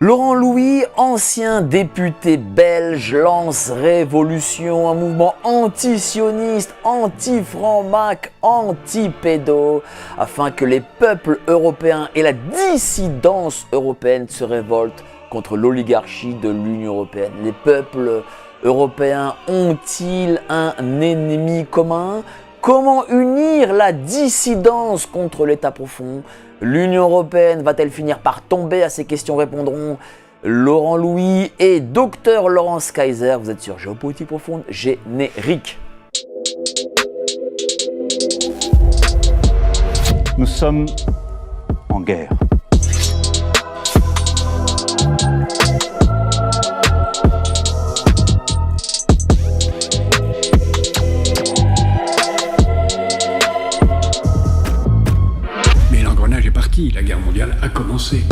Laurent Louis, ancien député belge, lance Révolution, un mouvement anti-sioniste, anti-franc-mac, anti-pédo, afin que les peuples européens et la dissidence européenne se révoltent contre l'oligarchie de l'Union européenne. Les peuples européens ont-ils un ennemi commun ? Comment unir la dissidence contre l'État profond ? L'Union européenne va-t-elle finir par tomber? À ces questions répondront Laurent Louis et Dr Laurence Kaiser. Vous êtes sur Géopolitique Profonde, générique. Nous sommes en guerre. La guerre mondiale a commencé.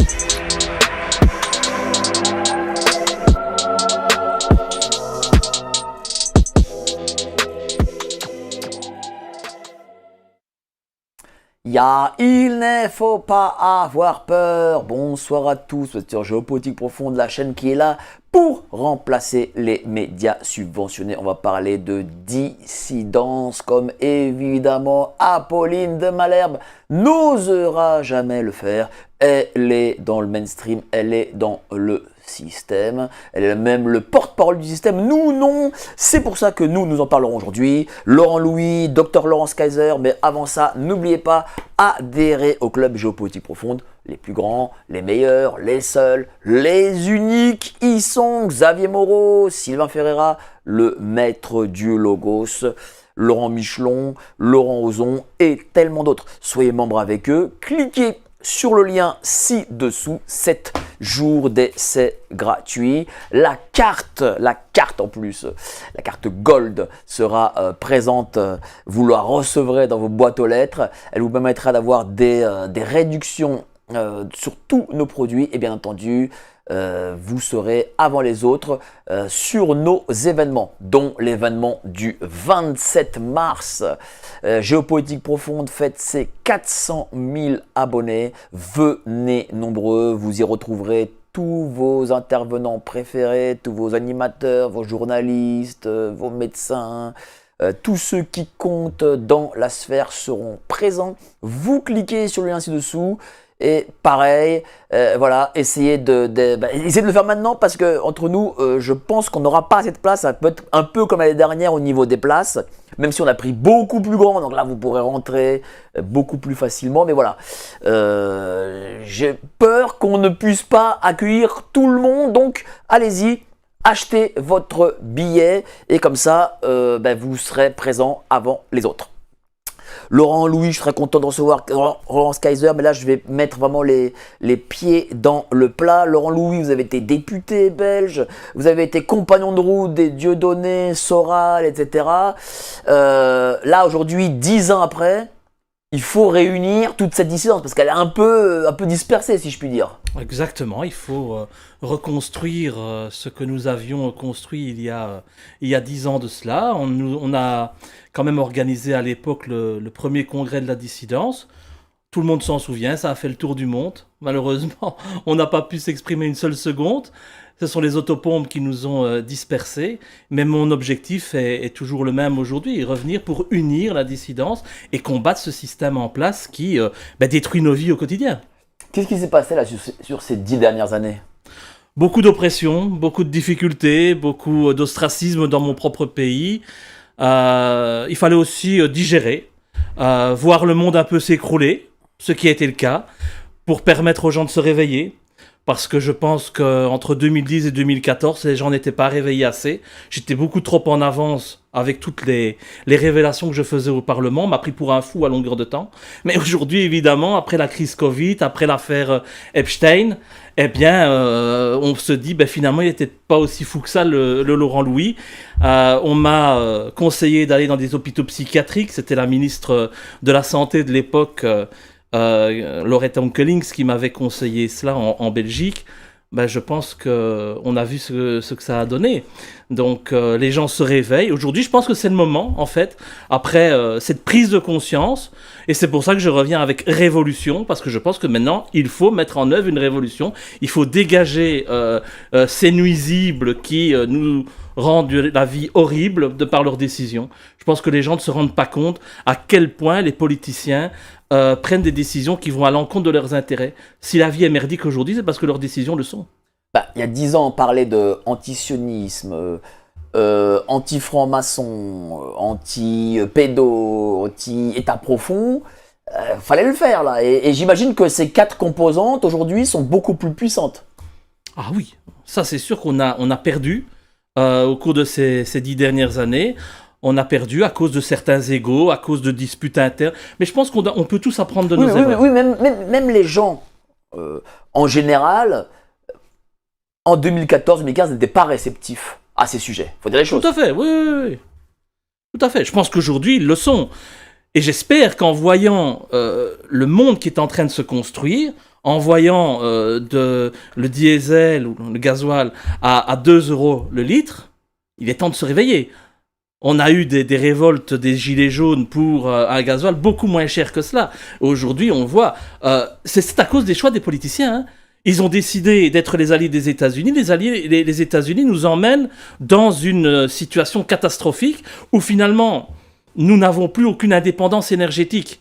Il ne faut pas avoir peur. Bonsoir à tous, vous êtes sur Géopolitique Profonde, la chaîne qui est là pour remplacer les médias subventionnés. On va parler de dissidence, comme évidemment Apolline de Malherbe n'osera jamais le faire. Elle est dans le mainstream, elle est dans le système, elle est même le porte-parole du système. Nous, non. C'est pour ça que nous en parlerons aujourd'hui. Laurent Louis, Dr Laurence Kaiser, mais avant ça, n'oubliez pas, adhérez au club Géopolitique Profonde. Les plus grands, les meilleurs, les seuls, les uniques, ils sont Xavier Moreau, Sylvain Ferreira, le maître du Logos, Laurent Michelon, Laurent Ozon et tellement d'autres. Soyez membres avec eux, cliquez sur le lien ci-dessous, 7 jours d'essai gratuit. La carte en plus, la carte Gold sera présente, vous la recevrez dans vos boîtes aux lettres. Elle vous permettra d'avoir des réductions sur tous nos produits et bien entendu, vous serez avant les autres sur nos événements, dont l'événement du 27 mars. Géopolitique Profonde fête ses 400 000 abonnés. Venez nombreux, vous y retrouverez tous vos intervenants préférés, tous vos animateurs, vos journalistes, vos médecins. Tous ceux qui comptent dans la sphère seront présents. Vous cliquez sur le lien ci-dessous. Et pareil, voilà, essayez de le faire maintenant parce que entre nous, je pense qu'on n'aura pas assez de place. Ça peut être un peu comme l'année dernière au niveau des places, même si on a pris beaucoup plus grand. Donc là, vous pourrez rentrer beaucoup plus facilement. Mais voilà, j'ai peur qu'on ne puisse pas accueillir tout le monde. Donc allez-y, achetez votre billet et comme ça, vous serez présent avant les autres. Laurent Louis, je serais content de recevoir Laurence Kaiser, mais là je vais mettre vraiment les pieds dans le plat. Laurent Louis, vous avez été député belge, vous avez été compagnon de route des Dieudonné, Soral, etc. Là aujourd'hui, 10 ans après, il faut réunir toute cette dissidence parce qu'elle est un peu dispersée, si je puis dire. Exactement, il faut reconstruire ce que nous avions construit il y a 10 ans de cela. On a quand même organisé à l'époque le premier congrès de la dissidence. Tout le monde s'en souvient, ça a fait le tour du monde. Malheureusement, on n'a pas pu s'exprimer une seule seconde. Ce sont les autopompes qui nous ont dispersés. Mais mon objectif est toujours le même aujourd'hui, revenir pour unir la dissidence et combattre ce système en place qui détruit nos vies au quotidien. Qu'est-ce qui s'est passé là sur ces 10 dernières années ? Beaucoup d'oppression, beaucoup de difficultés, beaucoup d'ostracisme dans mon propre pays. Il fallait aussi digérer, voir le monde un peu s'écrouler, ce qui a été le cas, pour permettre aux gens de se réveiller. Parce que je pense qu'entre 2010 et 2014, les gens n'étaient pas réveillés assez. J'étais beaucoup trop en avance avec toutes les révélations que je faisais au Parlement. On m'a pris pour un fou à longueur de temps. Mais aujourd'hui, évidemment, après la crise Covid, après l'affaire Epstein, on se dit, finalement, il n'était pas aussi fou que ça, le Laurent Louis. On m'a conseillé d'aller dans des hôpitaux psychiatriques. C'était la ministre de la Santé de l'époque, Loretta Onkelings, qui m'avait conseillé cela en Belgique. ben, je pense qu'on a vu ce que ça a donné. Donc les gens se réveillent. Aujourd'hui, je pense que c'est le moment, en fait, après cette prise de conscience. Et c'est pour ça que je reviens avec révolution, parce que je pense que maintenant, il faut mettre en œuvre une révolution. Il faut dégager ces nuisibles qui nous rendent la vie horrible de par leurs décisions. Je pense que les gens ne se rendent pas compte à quel point les politiciens prennent des décisions qui vont à l'encontre de leurs intérêts. Si la vie est merdique aujourd'hui, c'est parce que leurs décisions le sont. Bah, il y a 10 ans, on parlait de anti-sionisme, anti-franc-maçon, anti-pédo, anti-état profond. Fallait le faire, là. Et j'imagine que ces 4 composantes, aujourd'hui, sont beaucoup plus puissantes. Ah oui, ça c'est sûr qu'on a perdu au cours de ces 10 dernières années. On a perdu à cause de certains égos, à cause de disputes internes. Mais je pense qu'on peut tous apprendre de nos erreurs. Oui, même les gens, en général, en 2014-2015, n'étaient pas réceptifs à ces sujets. Il faut dire les choses. Tout à fait, oui. Tout à fait. Je pense qu'aujourd'hui, ils le sont. Et j'espère qu'en voyant le monde qui est en train de se construire, en voyant le diesel ou le gasoil à 2 euros le litre, il est temps de se réveiller. On a eu des révoltes des gilets jaunes pour un gasoil beaucoup moins cher que cela. Aujourd'hui, on voit, c'est à cause des choix des politiciens. Hein. Ils ont décidé d'être les alliés des États-Unis. Les États-Unis nous emmènent dans une situation catastrophique où finalement, nous n'avons plus aucune indépendance énergétique.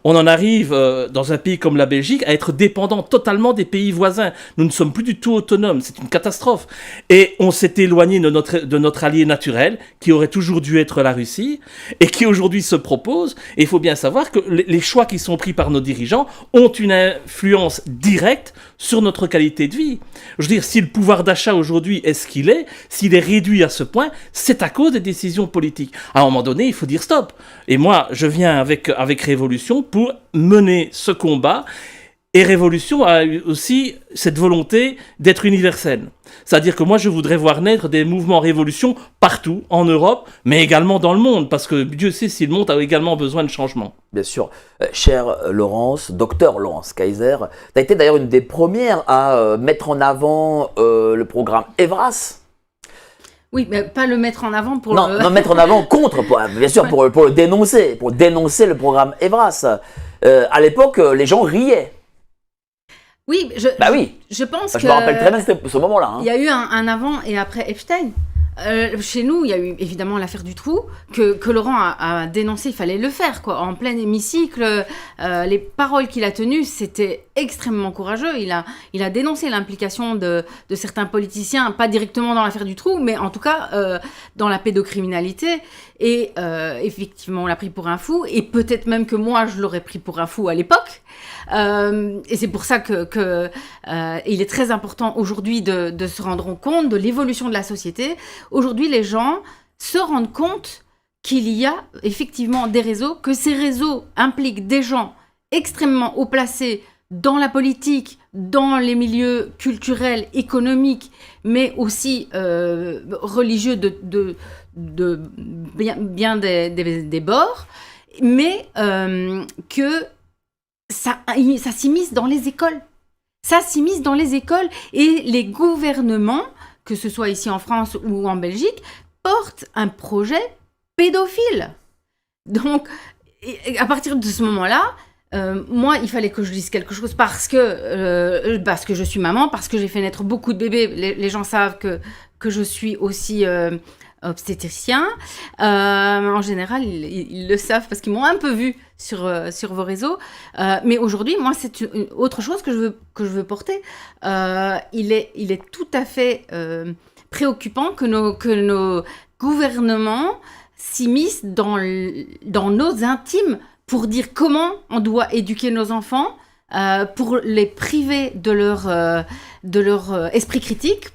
On en arrive dans un pays comme la Belgique à être dépendant totalement des pays voisins. Nous ne sommes plus du tout autonomes, c'est une catastrophe. Et on s'est éloigné de notre allié naturel, qui aurait toujours dû être la Russie, et qui aujourd'hui se propose. Et il faut bien savoir que les choix qui sont pris par nos dirigeants ont une influence directe sur notre qualité de vie. Je veux dire, si le pouvoir d'achat aujourd'hui est ce qu'il est, s'il est réduit à ce point, c'est à cause des décisions politiques. À un moment donné, il faut dire stop. Et moi, je viens avec Révolution pour mener ce combat. Et Révolution a aussi cette volonté d'être universelle. C'est-à-dire que moi, je voudrais voir naître des mouvements Révolution partout, en Europe, mais également dans le monde, parce que Dieu sait si le monde a également besoin de changement. Bien sûr. Cher Laurence, docteur Laurence Kaiser, tu as été d'ailleurs une des premières à mettre en avant le programme Evras. Oui, mais pas le mettre en avant pour non, mettre en avant contre, bien sûr, pour le dénoncer, pour dénoncer le programme Evras. À l'époque, les gens riaient. Oui, je pense que... Je me rappelle très bien ce moment-là. Hein. Il y a eu un avant et après Epstein. Chez nous, il y a eu évidemment l'affaire du trou que Laurent a dénoncé, il fallait le faire quoi. En plein hémicycle, les paroles qu'il a tenues, c'était extrêmement courageux. Il a dénoncé l'implication de certains politiciens, pas directement dans l'affaire du trou, mais en tout cas dans la pédocriminalité. Et effectivement, on l'a pris pour un fou, et peut-être même que moi, je l'aurais pris pour un fou à l'époque. Et c'est pour ça que il est très important aujourd'hui de se rendre compte de l'évolution de la société. Aujourd'hui, les gens se rendent compte qu'il y a effectivement des réseaux, que ces réseaux impliquent des gens extrêmement haut placés dans la politique, dans les milieux culturels, économiques, mais aussi religieux de bien des bords, mais que ça s'immisce dans les écoles. Ça s'immisce dans les écoles, et les gouvernements, que ce soit ici en France ou en Belgique, portent un projet pédophile. Donc, à partir de ce moment-là, moi, il fallait que je dise quelque chose parce que je suis maman, parce que j'ai fait naître beaucoup de bébés. Les gens savent que je suis aussi obstétricien. En général, ils le savent parce qu'ils m'ont un peu vu sur vos réseaux. Mais aujourd'hui, moi, c'est une autre chose que je veux porter. Il est tout à fait préoccupant que nos gouvernements s'immiscent dans nos intimes pour dire comment on doit éduquer nos enfants, pour les priver de leur esprit critique.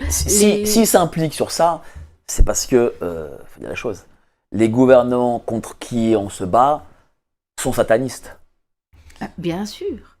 S'ils s'impliquent sur ça, c'est parce que, faut dire la chose, les gouvernements contre qui on se bat sont satanistes. Bien sûr.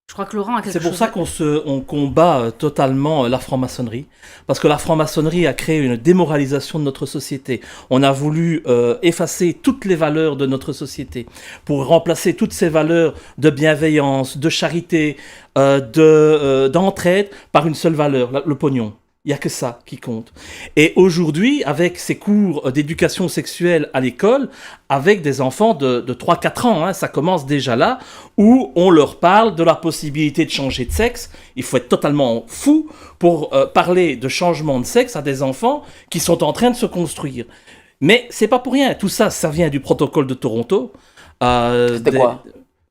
Je crois que Laurent a quelque C'est chose. pour ça qu'on combat totalement la franc-maçonnerie, parce que la franc-maçonnerie a créé une démoralisation de notre société. On a voulu effacer toutes les valeurs de notre société pour remplacer toutes ces valeurs de bienveillance, de charité, d'entraide par une seule valeur, le pognon. Il n'y a que ça qui compte. Et aujourd'hui, avec ces cours d'éducation sexuelle à l'école, avec des enfants de 3-4 ans, ça commence déjà là, où on leur parle de la possibilité de changer de sexe. Il faut être totalement fou pour parler de changement de sexe à des enfants qui sont en train de se construire. Mais c'est pas pour rien. Tout ça, ça vient du protocole de Toronto. C'était quoi ?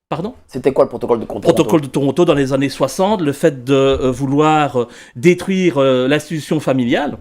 Pardon ? C'était quoi le protocole de Toronto ? Protocole de Toronto dans les années 60, le fait de vouloir détruire l'institution familiale.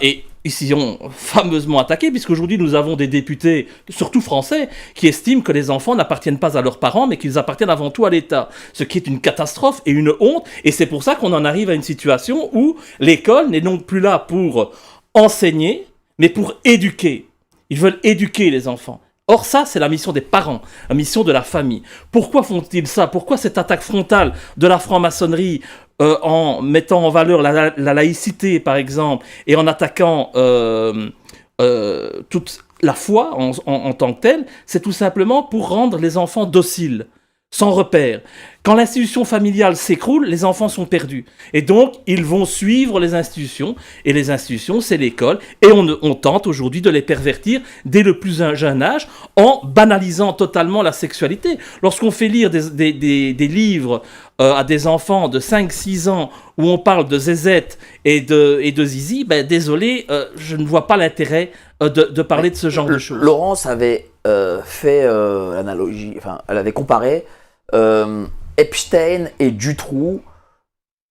Et ils s'y ont fameusement attaqués, puisqu'aujourd'hui nous avons des députés, surtout français, qui estiment que les enfants n'appartiennent pas à leurs parents, mais qu'ils appartiennent avant tout à l'État. Ce qui est une catastrophe et une honte, et c'est pour ça qu'on en arrive à une situation où l'école n'est donc plus là pour enseigner, mais pour éduquer. Ils veulent éduquer les enfants. Or ça, c'est la mission des parents, la mission de la famille. Pourquoi font-ils ça ? Pourquoi cette attaque frontale de la franc-maçonnerie en mettant en valeur la laïcité, par exemple, et en attaquant toute la foi en tant que telle ? C'est tout simplement pour rendre les enfants dociles, sans repère. Quand l'institution familiale s'écroule, les enfants sont perdus. Et donc, ils vont suivre les institutions. Et les institutions, c'est l'école. Et on tente aujourd'hui de les pervertir dès le plus jeune âge en banalisant totalement la sexualité. Lorsqu'on fait lire des livres à des enfants de 5-6 ans où on parle de zézette et de zizi, désolé, je ne vois pas l'intérêt de parler de ce genre de choses. Laurence avait fait l'analogie, enfin, elle avait comparé Epstein et Dutroux.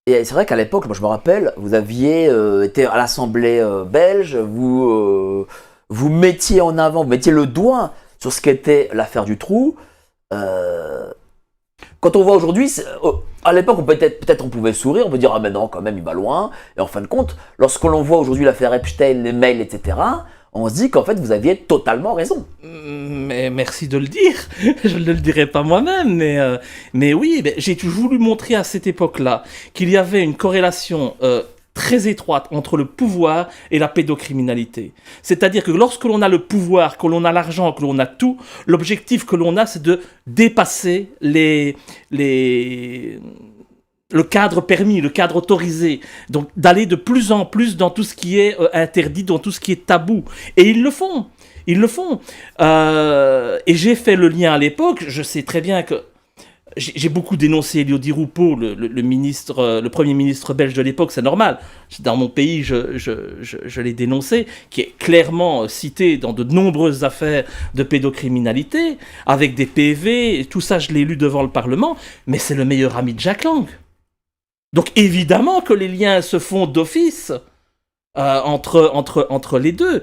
Et c'est vrai qu'à l'époque, moi je me rappelle, vous aviez été à l'Assemblée belge, vous mettiez en avant, vous mettiez le doigt sur ce qu'était l'affaire Dutroux. Quand on voit aujourd'hui, à l'époque, peut-être on pouvait sourire, on peut dire ah mais non, quand même il va loin. Et en fin de compte, lorsque l'on voit aujourd'hui l'affaire Epstein, les mails, etc., on se dit qu'en fait vous aviez totalement raison. Mais merci de le dire. Je ne le dirai pas moi-même, mais oui, j'ai toujours voulu montrer à cette époque-là qu'il y avait une corrélation très étroite entre le pouvoir et la pédocriminalité. C'est-à-dire que lorsque l'on a le pouvoir, que l'on a l'argent, que l'on a tout, l'objectif que l'on a, c'est de dépasser le cadre permis, le cadre autorisé, donc d'aller de plus en plus dans tout ce qui est interdit, dans tout ce qui est tabou. Et ils le font. Et j'ai fait le lien à l'époque, je sais très bien que j'ai beaucoup dénoncé Elio Di Rupo, le premier ministre belge de l'époque, c'est normal. Dans mon pays, je l'ai dénoncé, qui est clairement cité dans de nombreuses affaires de pédocriminalité, avec des PV, et tout ça je l'ai lu devant le Parlement, mais c'est le meilleur ami de Jack Lang. Donc évidemment que les liens se font d'office entre les deux.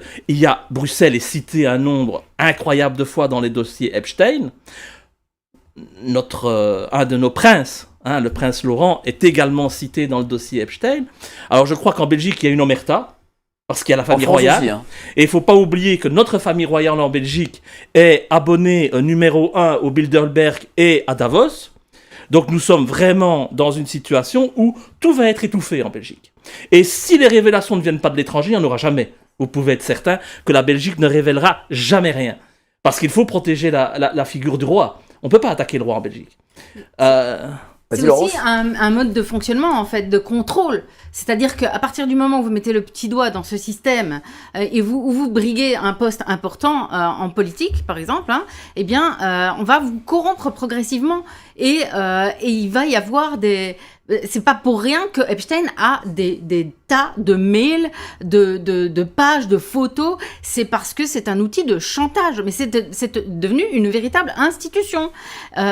Bruxelles est cité un nombre incroyable de fois dans les dossiers Epstein. Un de nos princes, le prince Laurent, est également cité dans le dossier Epstein. Alors je crois qu'en Belgique, il y a une omerta, parce qu'il y a la famille royale. Aussi, Et il ne faut pas oublier que notre famille royale en Belgique est abonnée numéro 1 au Bilderberg et à Davos. Donc nous sommes vraiment dans une situation où tout va être étouffé en Belgique. Et si les révélations ne viennent pas de l'étranger, il n'y en aura jamais. Vous pouvez être certain que la Belgique ne révélera jamais rien. Parce qu'il faut protéger la figure du roi. On ne peut pas attaquer le roi en Belgique. C'est aussi un mode de fonctionnement, en fait, de contrôle. C'est-à-dire qu'à partir du moment où vous mettez le petit doigt dans ce système et vous briguez un poste important en politique, par exemple, on va vous corrompre progressivement. Et il va y avoir c'est pas pour rien que Epstein a des tas de mails, de pages, de photos. C'est parce que c'est un outil de chantage. Mais c'est devenu une véritable institution.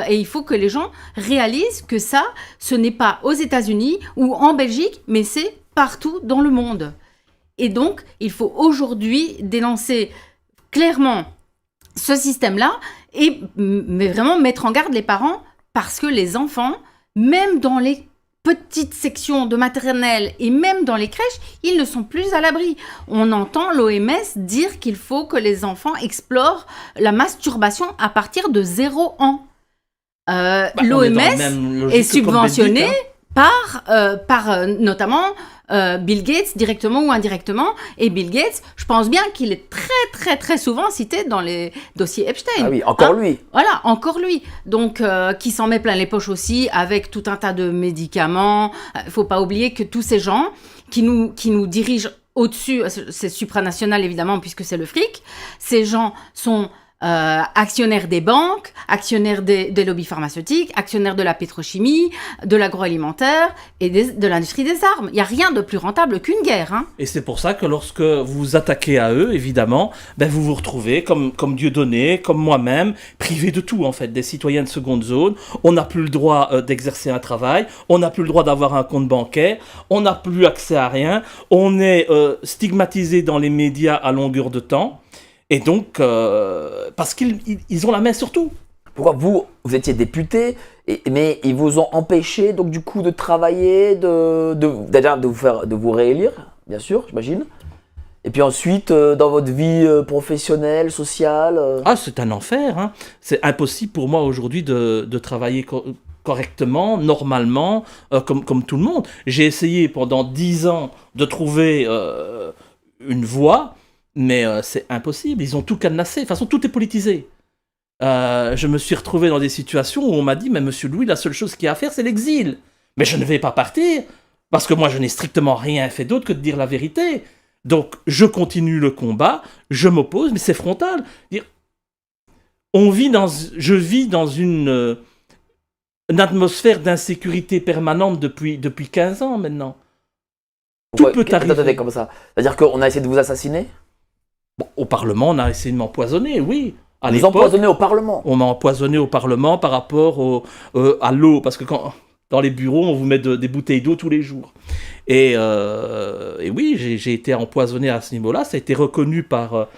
Et il faut que les gens réalisent que ça, ce n'est pas aux États-Unis ou en Belgique, mais c'est partout dans le monde. Et donc, il faut aujourd'hui dénoncer clairement ce système-là mais vraiment mettre en garde les parents parce que les enfants, même dans les petites sections de maternelle et même dans les crèches, ils ne sont plus à l'abri. On entend l'OMS dire qu'il faut que les enfants explorent la masturbation à partir de 0 ans. On est dans l'OMS la même logique est que comme subventionné Belgique, hein. par notamment Bill Gates, directement ou indirectement. Et Bill Gates, je pense bien qu'il est très, très, très souvent cité dans les dossiers Epstein. Ah oui, encore lui. Voilà, encore lui. Donc, qui s'en met plein les poches aussi, avec tout un tas de médicaments. Il faut pas oublier que tous ces gens qui nous dirigent au-dessus, c'est supranational évidemment, puisque c'est le fric, ces gens sont actionnaires des banques, actionnaires des lobbies pharmaceutiques, actionnaires de la pétrochimie, de l'agroalimentaire et de l'industrie des armes. Il n'y a rien de plus rentable qu'une guerre. Hein. Et c'est pour ça que lorsque vous vous attaquez à eux, évidemment, vous vous retrouvez comme Dieudonné, comme moi-même, privés de tout, en fait, des citoyens de seconde zone. On n'a plus le droit d'exercer un travail, on n'a plus le droit d'avoir un compte bancaire, on n'a plus accès à rien, on est stigmatisé dans les médias à longueur de temps. Et donc, parce qu'ils ont la main sur tout. Pourquoi vous étiez député, mais ils vous ont empêché donc du coup de travailler, de vous réélire, bien sûr, j'imagine. Et puis ensuite, dans votre vie professionnelle, sociale. Ah, c'est un enfer. Hein. C'est impossible pour moi aujourd'hui de travailler correctement, normalement, comme tout le monde. J'ai essayé pendant 10 ans de trouver une voie. Mais c'est impossible, ils ont tout cadenassé, de toute façon tout est politisé. Je me suis retrouvé dans des situations où on m'a dit « Mais monsieur Louis, la seule chose qu'il y a à faire, c'est l'exil. » Mais je ne vais pas partir, parce que moi je n'ai strictement rien fait d'autre que de dire la vérité. Donc je continue le combat, je m'oppose, mais c'est frontal. Je vis dans une atmosphère d'insécurité permanente depuis 15 ans maintenant. Tout peut arriver. Attendez, comme ça. C'est-à-dire qu'on a essayé de vous assassiner ? Bon, au Parlement, on a essayé de m'empoisonner, oui. Vous empoisonnez au Parlement ? On m'a empoisonné au Parlement par rapport à l'eau, parce que dans les bureaux, on vous met des bouteilles d'eau tous les jours. Et oui, j'ai été empoisonné à ce niveau-là. Ça a été reconnu par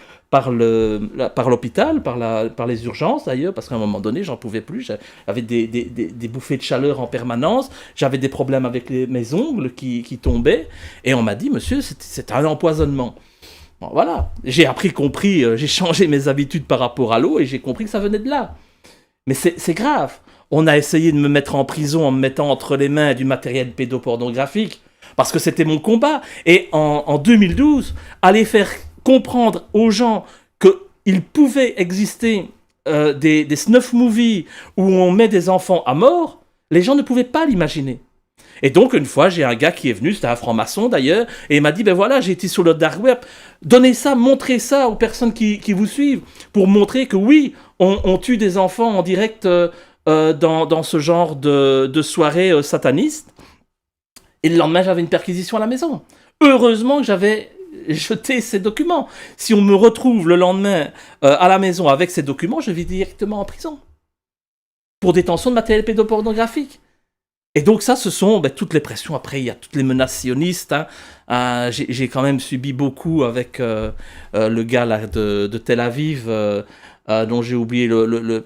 l'hôpital, par les urgences d'ailleurs, parce qu'à un moment donné, j'en pouvais plus. J'avais des bouffées de chaleur en permanence. J'avais des problèmes avec mes ongles qui tombaient. Et on m'a dit, monsieur, c'est un empoisonnement. Bon, voilà, j'ai compris, j'ai changé mes habitudes par rapport à l'eau et j'ai compris que ça venait de là. Mais c'est grave. On a essayé de me mettre en prison en me mettant entre les mains du matériel pédopornographique parce que c'était mon combat. Et en 2012, aller faire comprendre aux gens qu'il pouvait exister des snuff movies où on met des enfants à mort, les gens ne pouvaient pas l'imaginer. Et donc, une fois, j'ai un gars qui est venu, c'était un franc-maçon d'ailleurs, et il m'a dit, voilà, j'ai été sur le dark web, donnez ça, montrez ça aux personnes qui vous suivent, pour montrer que oui, on tue des enfants en direct dans ce genre de soirée sataniste. Et le lendemain, j'avais une perquisition à la maison. Heureusement que j'avais jeté ces documents. Si on me retrouve le lendemain à la maison avec ces documents, je vais directement en prison. Pour détention de matériel pédopornographique. Et donc ça, ce sont toutes les pressions. Après, il y a toutes les menaces sionistes. Hein. J'ai quand même subi beaucoup avec le gars là, de Tel Aviv, dont j'ai oublié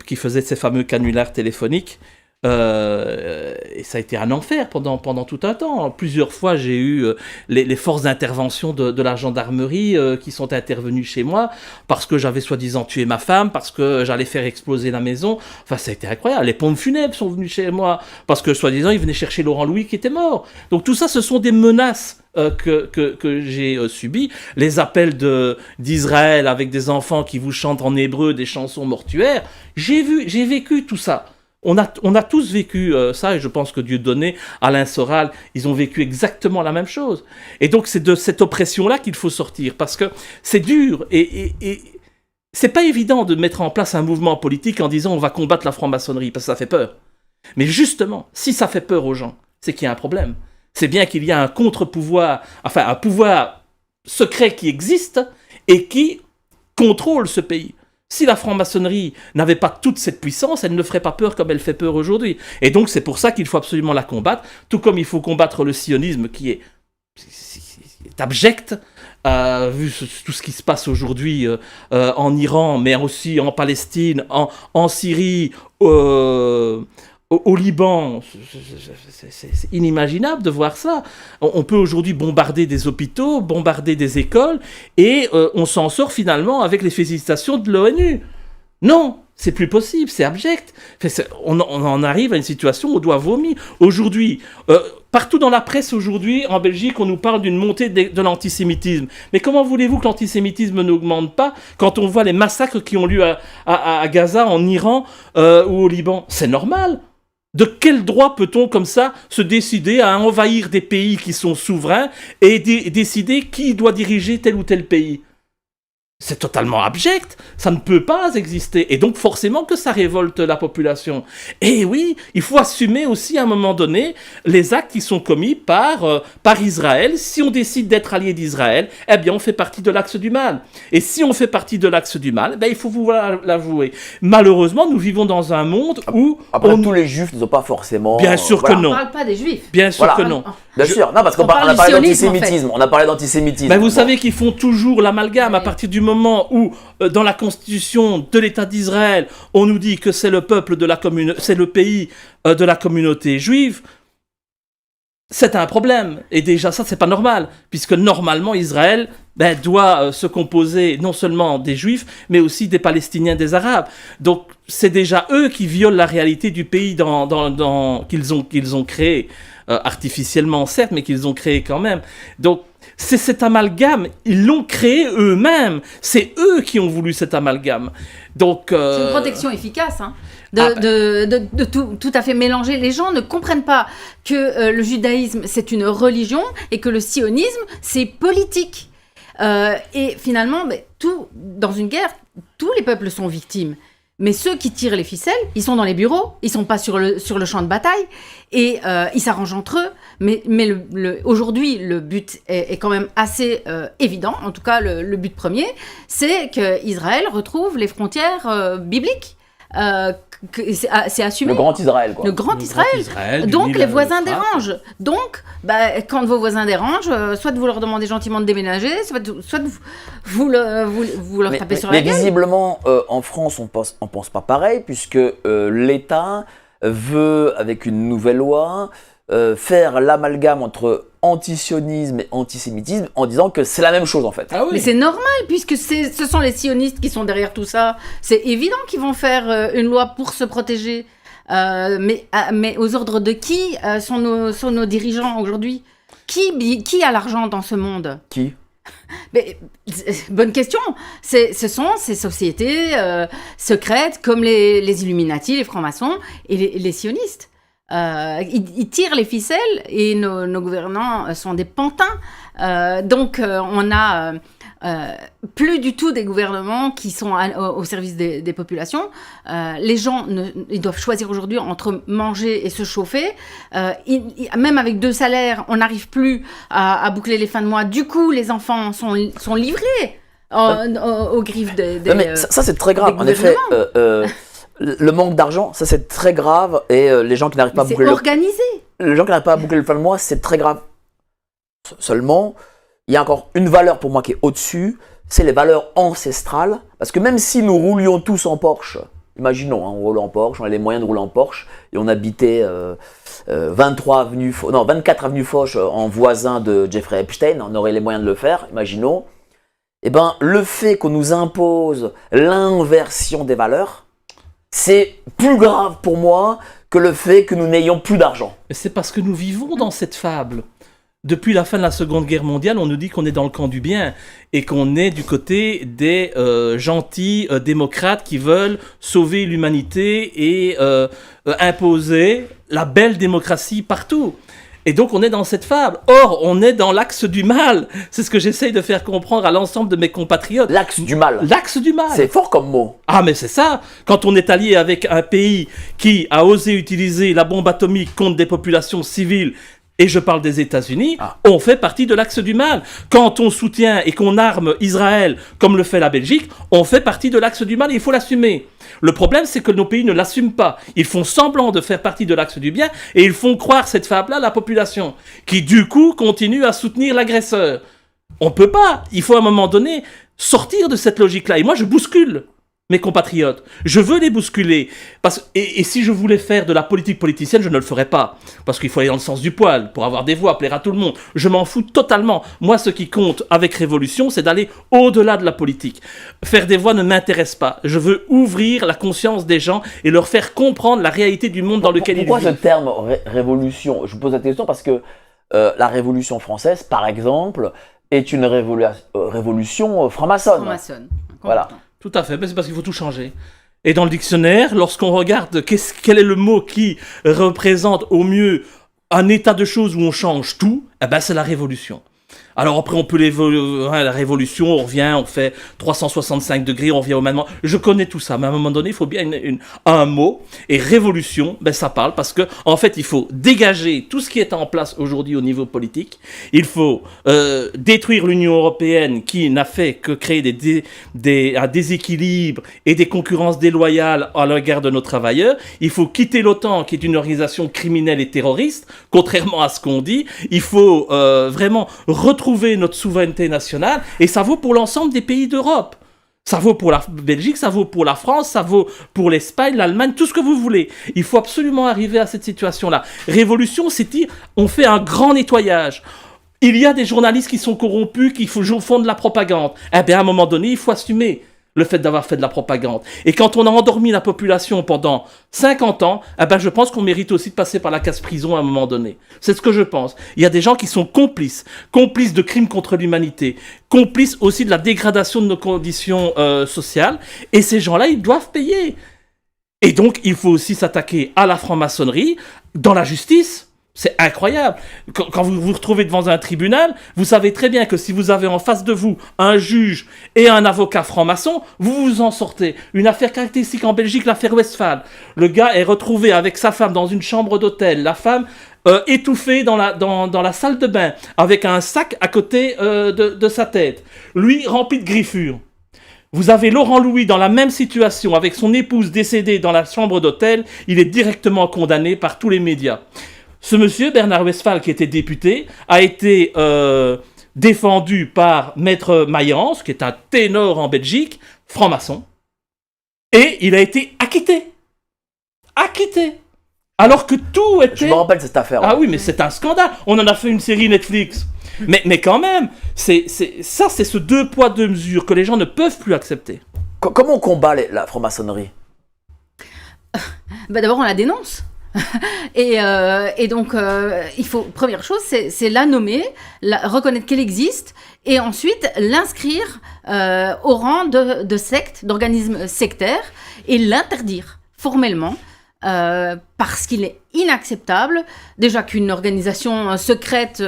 qui faisait ces fameux canulars téléphoniques. Et ça a été un enfer pendant tout un temps. Plusieurs fois, j'ai eu les forces d'intervention de la gendarmerie qui sont intervenues chez moi parce que j'avais soi-disant tué ma femme, parce que j'allais faire exploser la maison. Enfin, ça a été incroyable. Les pompes funèbres sont venues chez moi parce que soi-disant, ils venaient chercher Laurent Louis qui était mort. Donc tout ça, ce sont des menaces que j'ai subies. Les appels d'Israël avec des enfants qui vous chantent en hébreu des chansons mortuaires. J'ai vécu tout ça. On a tous vécu ça, et je pense que Dieudonné, Alain Soral, ils ont vécu exactement la même chose. Et donc c'est de cette oppression-là qu'il faut sortir, parce que c'est dur, et c'est pas évident de mettre en place un mouvement politique en disant on va combattre la franc-maçonnerie, parce que ça fait peur. Mais justement, si ça fait peur aux gens, c'est qu'il y a un problème. C'est bien qu'il y a un contre-pouvoir, enfin un pouvoir secret qui existe, et qui contrôle ce pays. Si la franc-maçonnerie n'avait pas toute cette puissance, elle ne ferait pas peur comme elle fait peur aujourd'hui. Et donc c'est pour ça qu'il faut absolument la combattre, tout comme il faut combattre le sionisme qui est abject, vu tout ce qui se passe aujourd'hui en Iran, mais aussi en Palestine, en Syrie, au Liban. C'est inimaginable de voir ça. On peut aujourd'hui bombarder des hôpitaux, bombarder des écoles, et on s'en sort finalement avec les félicitations de l'ONU. Non, C'est plus possible, c'est abject. On en arrive à une situation où on doit vomir. Aujourd'hui, partout dans la presse aujourd'hui, en Belgique, on nous parle d'une montée de l'antisémitisme. Mais comment voulez-vous que l'antisémitisme n'augmente pas quand on voit les massacres qui ont lieu à Gaza, en Iran ou au Liban? C'est normal. De quel droit peut-on comme ça se décider à envahir des pays qui sont souverains et décider qui doit diriger tel ou tel pays? C'est totalement abject, ça ne peut pas exister, et donc forcément que ça révolte la population. Et oui, il faut assumer aussi à un moment donné les actes qui sont commis par Israël. Si on décide d'être allié d'Israël, eh bien on fait partie de l'axe du mal. Et si on fait partie de l'axe du mal, ben, il faut pouvoir l'avouer. Malheureusement, nous vivons dans un monde où... Après, tous les juifs ne sont pas forcément... Bien sûr que non. On ne parle pas des juifs. Bien sûr que non. Bien sûr, non, parce qu'on a parlé d'antisémitisme. On a parlé d'antisémitisme. Ben, vous savez qu'ils font toujours l'amalgame à partir du moment où, dans la constitution de l'État d'Israël, on nous dit que c'est le peuple de la c'est le pays de la communauté juive. C'est un problème. Et déjà, ça, c'est pas normal. Puisque normalement, Israël doit se composer non seulement des Juifs, mais aussi des Palestiniens, des Arabes. Donc, c'est déjà eux qui violent la réalité du pays qu'ils ont créé. Artificiellement, certes, mais qu'ils ont créé quand même. Donc, c'est cet amalgame. Ils l'ont créé eux-mêmes. C'est eux qui ont voulu cet amalgame. Donc, c'est une protection efficace, hein. De tout à fait mélanger. Les gens ne comprennent pas que le judaïsme, c'est une religion et que le sionisme, c'est politique. Et finalement, dans une guerre, tous les peuples sont victimes. Mais ceux qui tirent les ficelles, ils sont dans les bureaux, ils sont pas sur le champ de bataille, et ils s'arrangent entre eux. Mais aujourd'hui, le but est quand même assez évident. En tout cas, le but premier, c'est qu'Israël retrouve les frontières bibliques. C'est assumé. Le grand Israël, quoi. Le grand Israël. Donc les voisins dérangent. Donc, quand vos voisins dérangent, soit vous leur demandez gentiment de déménager, soit vous leur tapez sur la gueule. Mais visiblement, en France, on pense pas pareil, puisque l'État veut, avec une nouvelle loi, faire l'amalgame entre antisionisme et antisémitisme en disant que c'est la même chose en fait. Ah oui. Mais c'est normal puisque ce sont les sionistes qui sont derrière tout ça. C'est évident qu'ils vont faire une loi pour se protéger. Mais aux ordres de qui sont nos dirigeants aujourd'hui? Qui a l'argent dans ce monde? Qui? Mais, bonne question. Ce sont ces sociétés secrètes comme les Illuminati, les francs-maçons et les sionistes. Ils tirent les ficelles et nos gouvernants sont des pantins. Donc on a plus du tout des gouvernements qui sont au service des populations. Les gens, ils doivent choisir aujourd'hui entre manger et se chauffer. Même avec 2 salaires, on n'arrive plus à boucler les fins de mois. Du coup, les enfants sont livrés aux griffes mais ça c'est très grave. En effet, le manque d'argent, ça c'est très grave, et les gens qui n'arrivent pas à boucler les gens qui n'arrivent pas à boucler le fin de mois, c'est très grave. Seulement, il y a encore une valeur pour moi qui est au-dessus, c'est les valeurs ancestrales, parce que même si nous roulions tous en Porsche, imaginons, on roule en Porsche, on a les moyens de rouler en Porsche, et on habitait 24 avenue Foch en voisin de Jeffrey Epstein, on aurait les moyens de le faire, imaginons. Eh ben, le fait qu'on nous impose l'inversion des valeurs, c'est plus grave pour moi que le fait que nous n'ayons plus d'argent. Mais c'est parce que nous vivons dans cette fable. Depuis la fin de la Seconde Guerre mondiale, on nous dit qu'on est dans le camp du bien et qu'on est du côté des gentils démocrates qui veulent sauver l'humanité et imposer la belle démocratie partout. Et donc on est dans cette fable. Or, on est dans l'axe du mal. C'est ce que j'essaye de faire comprendre à l'ensemble de mes compatriotes. L'axe du mal. L'axe du mal. C'est fort comme mot. Ah mais c'est ça. Quand on est allié avec un pays qui a osé utiliser la bombe atomique contre des populations civiles, et je parle des États-Unis, on fait partie de l'axe du mal. Quand on soutient et qu'on arme Israël, comme le fait la Belgique, on fait partie de l'axe du mal et il faut l'assumer. Le problème, c'est que nos pays ne l'assument pas. Ils font semblant de faire partie de l'axe du bien et ils font croire cette fable-là à la population, qui du coup continue à soutenir l'agresseur. On peut pas. Il faut à un moment donné sortir de cette logique-là. Et moi, je bouscule. mes compatriotes. Je veux les bousculer. Et si je voulais faire de la politique politicienne, je ne le ferais pas. Parce qu'il faut aller dans le sens du poil, pour avoir des voix, plaire à tout le monde. Je m'en fous totalement. Moi, ce qui compte avec Révolution, c'est d'aller au-delà de la politique. Faire des voix ne m'intéresse pas. Je veux ouvrir la conscience des gens et leur faire comprendre la réalité du monde dans lequel ils vivent. Pourquoi ce terme révolution? Je vous pose la question parce que la Révolution française, par exemple, est une révolution franc-maçonne. Franc-maçonne. Voilà. Tout à fait, mais c'est parce qu'il faut tout changer. Et dans le dictionnaire, lorsqu'on regarde quel est le mot qui représente au mieux un état de choses où on change tout, eh ben c'est la révolution. Alors après, on peut la révolution, on revient, on fait 365 degrés, on revient au même moment. Je connais tout ça, mais à un moment donné, il faut bien un mot. Et révolution, ben ça parle parce que en fait, il faut dégager tout ce qui est en place aujourd'hui au niveau politique. Il faut détruire l'Union européenne qui n'a fait que créer un déséquilibre et des concurrences déloyales à l'égard de nos travailleurs. Il faut quitter l'OTAN, qui est une organisation criminelle et terroriste, contrairement à ce qu'on dit. Il faut vraiment retrouver notre souveraineté nationale, et ça vaut pour l'ensemble des pays d'Europe. Ça vaut pour la Belgique, ça vaut pour la France, ça vaut pour l'Espagne, l'Allemagne, tout ce que vous voulez. Il faut absolument arriver à cette situation-là. Révolution, c'est dire, on fait un grand nettoyage. Il y a des journalistes qui sont corrompus, qui font de la propagande. Eh bien, à un moment donné, il faut assumer le fait d'avoir fait de la propagande. Et quand on a endormi la population pendant 50 ans, eh ben je pense qu'on mérite aussi de passer par la case-prison à un moment donné. C'est ce que je pense. Il y a des gens qui sont complices de crimes contre l'humanité, complices aussi de la dégradation de nos conditions sociales, et ces gens-là, ils doivent payer. Et donc, il faut aussi s'attaquer à la franc-maçonnerie dans la justice. C'est incroyable. Quand vous vous retrouvez devant un tribunal, vous savez très bien que si vous avez en face de vous un juge et un avocat franc-maçon, vous vous en sortez. Une affaire caractéristique en Belgique, l'affaire Westphal. Le gars est retrouvé avec sa femme dans une chambre d'hôtel. La femme étouffée dans la salle de bain, avec un sac à côté de sa tête. Lui rempli de griffures. Vous avez Laurent Louis dans la même situation, avec son épouse décédée dans la chambre d'hôtel. Il est directement condamné par tous les médias. Ce monsieur, Bernard Westphal, qui était député, a été défendu par Maître Mayence, qui est un ténor en Belgique, franc-maçon, et il a été acquitté. Acquitté. Alors que tout était... Je me rappelle cette affaire. Ah oui, mais c'est un scandale. On en a fait une série Netflix. Mais quand même, c'est ce deux poids, deux mesures que les gens ne peuvent plus accepter. Comment on combat la franc-maçonnerie? D'abord, on la dénonce. Et donc, il faut, première chose, c'est la nommer, reconnaître qu'elle existe, et ensuite l'inscrire au rang de secte, d'organisme sectaire, et l'interdire formellement, parce qu'il est inacceptable, déjà qu'une organisation secrète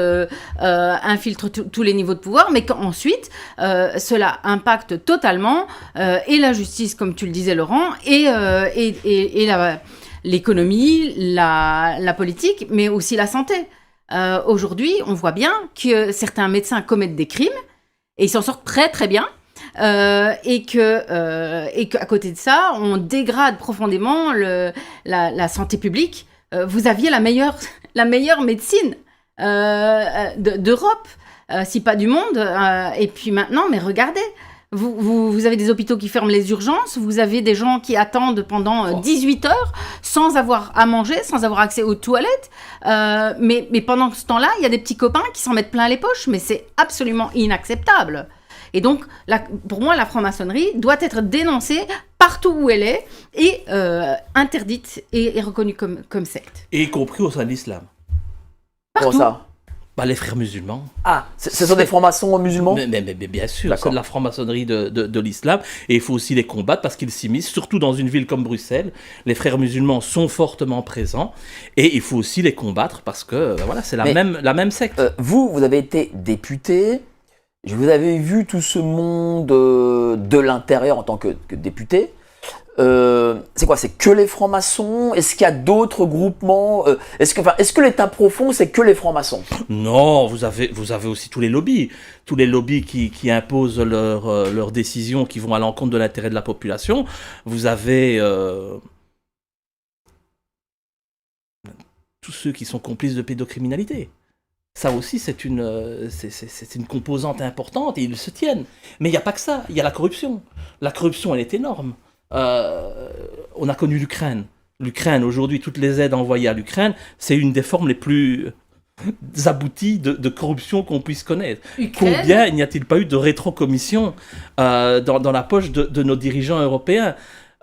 infiltre tous les niveaux de pouvoir, mais qu'ensuite, cela impacte totalement et la justice, comme tu le disais Laurent, et l'économie, la politique, mais aussi la santé. Aujourd'hui, on voit bien que certains médecins commettent des crimes, et ils s'en sortent très très bien, et qu'à côté de ça, on dégrade profondément la santé publique. Vous aviez la meilleure médecine d'Europe, si pas du monde, et puis maintenant, mais regardez, vous avez des hôpitaux qui ferment les urgences, vous avez des gens qui attendent pendant 18 heures sans avoir à manger, sans avoir accès aux toilettes. Mais pendant ce temps-là, il y a des petits copains qui s'en mettent plein les poches, mais c'est absolument inacceptable. Et donc, pour moi, la franc-maçonnerie doit être dénoncée partout où elle est et interdite et reconnue comme secte. Et y compris au sein de l'islam. Comment ça? Les frères musulmans. Ah, ce sont des francs-maçons musulmans? mais bien sûr, c'est de la franc-maçonnerie de l'islam, et il faut aussi les combattre parce qu'ils s'immiscent, surtout dans une ville comme Bruxelles. Les frères musulmans sont fortement présents, et il faut aussi les combattre parce que voilà, c'est la même secte. Vous avez été député, vous avez vu tout ce monde de l'intérieur en tant que député. C'est quoi? C'est que les francs-maçons? Est-ce qu'il y a d'autres groupements? Est-ce que l'État profond, c'est que les francs-maçons? Non, vous avez aussi tous les lobbies qui imposent leurs décisions, qui vont à l'encontre de l'intérêt de la population. Vous avez tous ceux qui sont complices de pédocriminalité. Ça aussi, c'est une composante importante et ils se tiennent. Mais il n'y a pas que ça, il y a la corruption. La corruption, elle est énorme. on a connu l'Ukraine. L'Ukraine, aujourd'hui, toutes les aides envoyées à l'Ukraine, c'est une des formes les plus abouties de corruption qu'on puisse connaître. Ukraine. Combien n'y a-t-il pas eu de rétrocommission dans la poche de nos dirigeants européens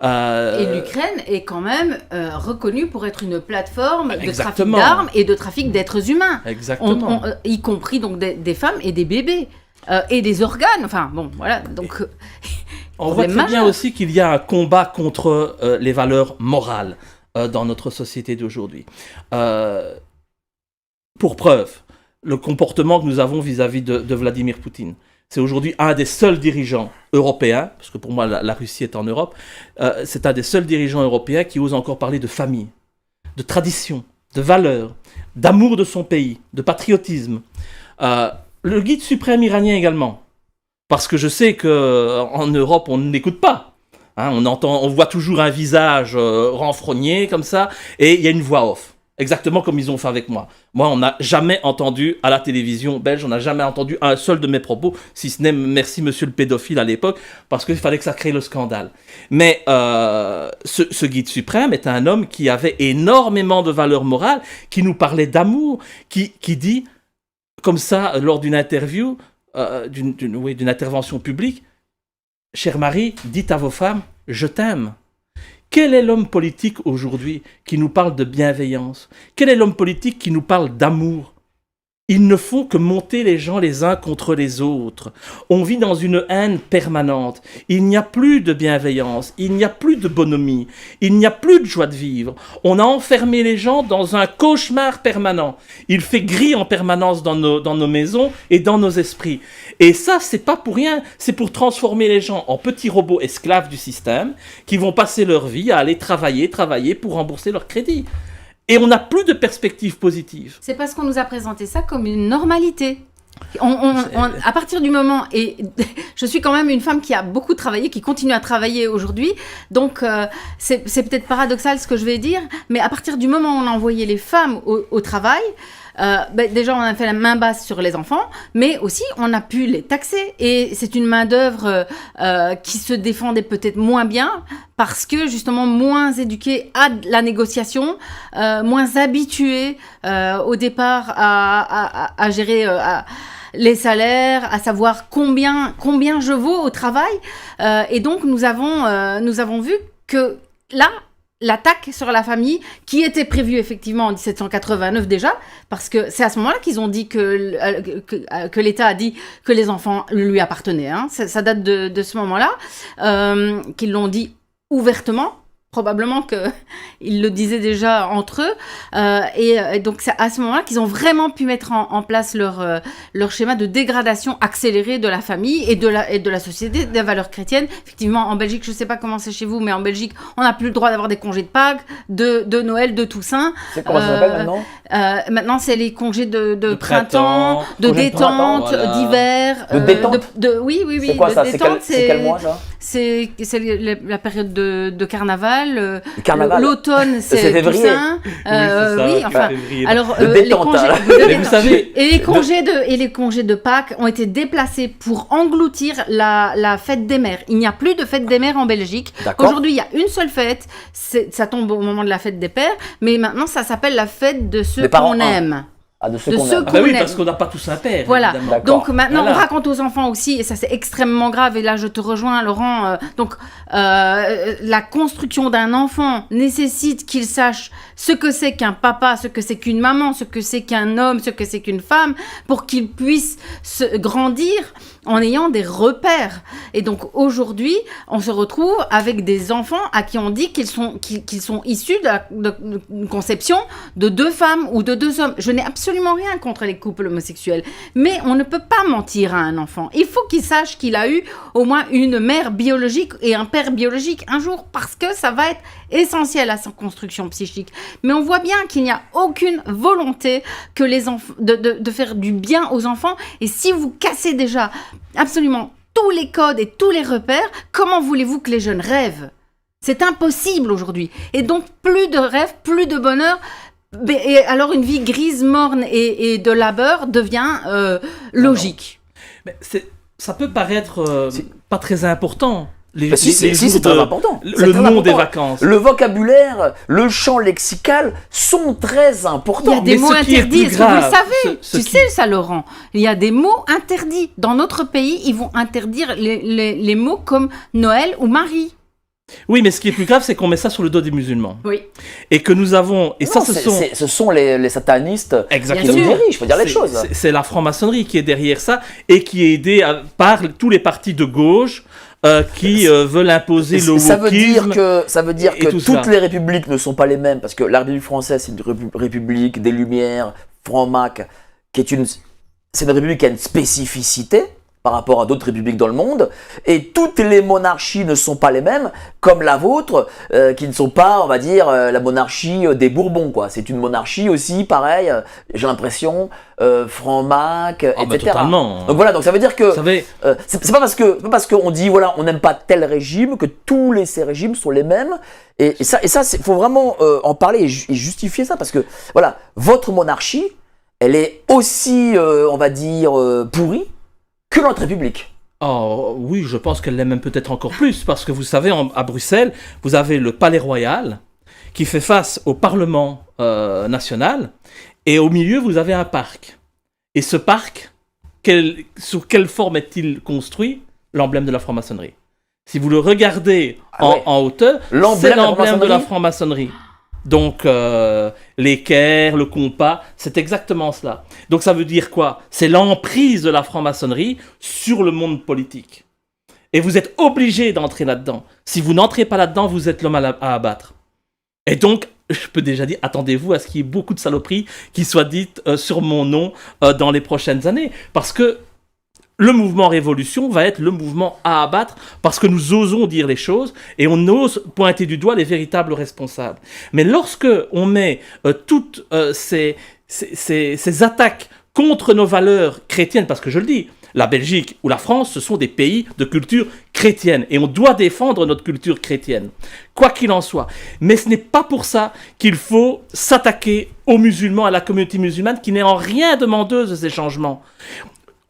Et l'Ukraine est quand même reconnue pour être une plateforme de Exactement. trafic d'armes et de trafic d'êtres humains. Exactement. Y compris donc des femmes et des bébés. Et des organes, enfin bon, voilà, donc... On voit très bien aussi qu'il y a un combat contre les valeurs morales dans notre société d'aujourd'hui. Pour preuve, le comportement que nous avons vis-à-vis de Vladimir Poutine. C'est aujourd'hui un des seuls dirigeants européens, parce que pour moi la Russie est en Europe, c'est un des seuls dirigeants européens qui ose encore parler de famille, de tradition, de valeurs, d'amour de son pays, de patriotisme. Le guide suprême iranien également. Parce que je sais qu'en Europe, on n'écoute pas. Hein, on voit toujours un visage renfrogné comme ça, et il y a une voix off. Exactement comme ils ont fait avec moi. Moi, on n'a jamais entendu à la télévision belge, on n'a jamais entendu un seul de mes propos, si ce n'est merci monsieur le pédophile à l'époque, parce qu'il fallait que ça crée le scandale. Mais ce guide suprême est un homme qui avait énormément de valeurs morales, qui nous parlait d'amour, qui dit, comme ça, lors d'une interview, d'une intervention publique, « Chère Marie, dites à vos femmes, je t'aime ». Quel est l'homme politique aujourd'hui qui nous parle de bienveillance? Quel est l'homme politique qui nous parle d'amour? Ils ne font que monter les gens les uns contre les autres. On vit dans une haine permanente. Il n'y a plus de bienveillance, il n'y a plus de bonhomie, il n'y a plus de joie de vivre. On a enfermé les gens dans un cauchemar permanent. Il fait gris en permanence dans nos maisons et dans nos esprits. Et ça, c'est pas pour rien, c'est pour transformer les gens en petits robots esclaves du système qui vont passer leur vie à aller travailler pour rembourser leur crédit. Et on n'a plus de perspectives positives. C'est parce qu'on nous a présenté ça comme une normalité. À partir du moment, et je suis quand même une femme qui a beaucoup travaillé, qui continue à travailler aujourd'hui, donc c'est peut-être paradoxal ce que je vais dire, mais à partir du moment où on a envoyé les femmes au travail, déjà on a fait la main basse sur les enfants, mais aussi on a pu les taxer, et c'est une main d'œuvre qui se défendait peut-être moins bien, parce que justement moins éduquée à la négociation, moins habituée au départ à gérer les salaires, à savoir combien je vaux au travail, et donc nous avons vu que là, l'attaque sur la famille, qui était prévue effectivement en 1789 déjà, parce que c'est à ce moment-là qu'ils ont dit que l'État a dit que les enfants lui appartenaient. Hein. Ça date de ce moment-là, qu'ils l'ont dit ouvertement. Probablement qu'ils le disaient déjà entre eux. Et donc, c'est à ce moment-là qu'ils ont vraiment pu mettre en place leur schéma de dégradation accélérée de la famille et de la société, des valeurs chrétiennes. Effectivement, en Belgique, je ne sais pas comment c'est chez vous, mais en Belgique, on n'a plus le droit d'avoir des congés de Pâques, de Noël, de Toussaint. C'est comment ça s'appelle maintenant? Maintenant, c'est les congés de printemps, de détente, voilà. d'hiver. De détente Oui. C'est quoi ça? Détente, C'est quel mois, ça? C'est la période de carnaval. Le carnaval. L'automne, c'est février. Toussaint. C'est ça, Enfin. février. Alors, De les détente, congés, hein. Mais vous savez, et les congés de Pâques ont été déplacés pour engloutir la fête des mères. Il n'y a plus de fête des mères en Belgique. D'accord. Aujourd'hui, il y a une seule fête. Ça tombe au moment de la fête des pères, mais maintenant, ça s'appelle la fête de ceux Des parents, qu'on aime. Ah, de ceux De qu'on ceux aime. ah bah oui, qu'on aime. parce qu'on n'a pas tous un père. Voilà. Évidemment. D'accord. Donc maintenant, Voilà. on raconte aux enfants aussi, et ça c'est extrêmement grave, et là je te rejoins Laurent, la construction d'un enfant nécessite qu'il sache ce que c'est qu'un papa, ce que c'est qu'une maman, ce que c'est qu'un homme, ce que c'est qu'une femme, pour qu'il puisse grandir en ayant des repères. Et donc aujourd'hui, on se retrouve avec des enfants à qui on dit qu'ils sont issus d'une conception de deux femmes ou de deux hommes. Je n'ai absolument rien contre les couples homosexuels, mais on ne peut pas mentir à un enfant. Il faut qu'il sache qu'il a eu au moins une mère biologique et un père biologique un jour, parce que ça va être essentiel à sa construction psychique. Mais on voit bien qu'il n'y a aucune volonté que les enfants de faire du bien aux enfants. Et si vous cassez déjà absolument tous les codes et tous les repères, comment voulez-vous que les jeunes rêvent? C'est impossible aujourd'hui. Et donc, plus de rêves, plus de bonheur. Et alors, une vie grise, morne et de labeur devient logique. Mais ça peut paraître pas très important, les, Bah, si, les si, c'est jours très important. le C'est très nom des important. vacances. Le vocabulaire, le champ lexical sont très Il y importants. a des mais mots ce qui est interdits, plus est-ce que vous le grave, savez? ce Tu qui- sais ça, Laurent. Il y a des mots interdits. Dans notre pays, ils vont interdire les mots comme Noël ou Marie. Oui, mais ce qui est plus grave, c'est qu'on met ça sur le dos des musulmans. Oui. Et que nous avons... Et ça, Non, ce sont les satanistes qui Exactement. nous dirigent, faut dire les C'est- choses. c'est la franc-maçonnerie qui est derrière ça et qui est aidée par tous les partis de gauche qui veulent imposer le Ça veut dire wokisme. que et tout toutes cela. les républiques ne sont pas les mêmes, parce que la République française, c'est une république des Lumières, franc-mac, c'est une république qui a une spécificité par rapport à d'autres républiques dans le monde, et toutes les monarchies ne sont pas les mêmes, comme la vôtre, qui ne sont pas, on va dire, la monarchie des Bourbons, quoi. C'est une monarchie aussi, pareil, j'ai l'impression, franc-mac, Ah, bah, etc. totalement. Donc voilà, donc ça veut dire que Vous savez, c'est pas parce qu'on dit voilà on n'aime pas tel régime que ces régimes sont les mêmes et ça faut vraiment en parler et justifier ça parce que voilà votre monarchie elle est aussi on va dire pourrie que notre république. oh, oui, je pense qu'elle l'est même peut-être encore plus, parce que vous savez, à Bruxelles, vous avez le Palais Royal qui fait face au Parlement national, et au milieu, vous avez un parc. Et ce parc, sous quelle forme est-il construit? L'emblème de la franc-maçonnerie. Si vous le regardez Ah ouais. en hauteur, L'emblème c'est de la l'emblème de la franc-maçonnerie. franc-maçonnerie. Donc, l'équerre, le compas, c'est exactement cela. Donc, ça veut dire quoi? C'est l'emprise de la franc-maçonnerie sur le monde politique. Et vous êtes obligé d'entrer là-dedans. Si vous n'entrez pas là-dedans, vous êtes l'homme à abattre. Et donc, je peux déjà dire, attendez-vous à ce qu'il y ait beaucoup de saloperies qui soient dites sur mon nom dans les prochaines années. Parce que le mouvement Révolution va être le mouvement à abattre parce que nous osons dire les choses et on ose pointer du doigt les véritables responsables. Mais lorsque on met toutes ces attaques contre nos valeurs chrétiennes, parce que je le dis, la Belgique ou la France, ce sont des pays de culture chrétienne et on doit défendre notre culture chrétienne, quoi qu'il en soit. Mais ce n'est pas pour ça qu'il faut s'attaquer aux musulmans, à la communauté musulmane qui n'est en rien demandeuse de ces changements.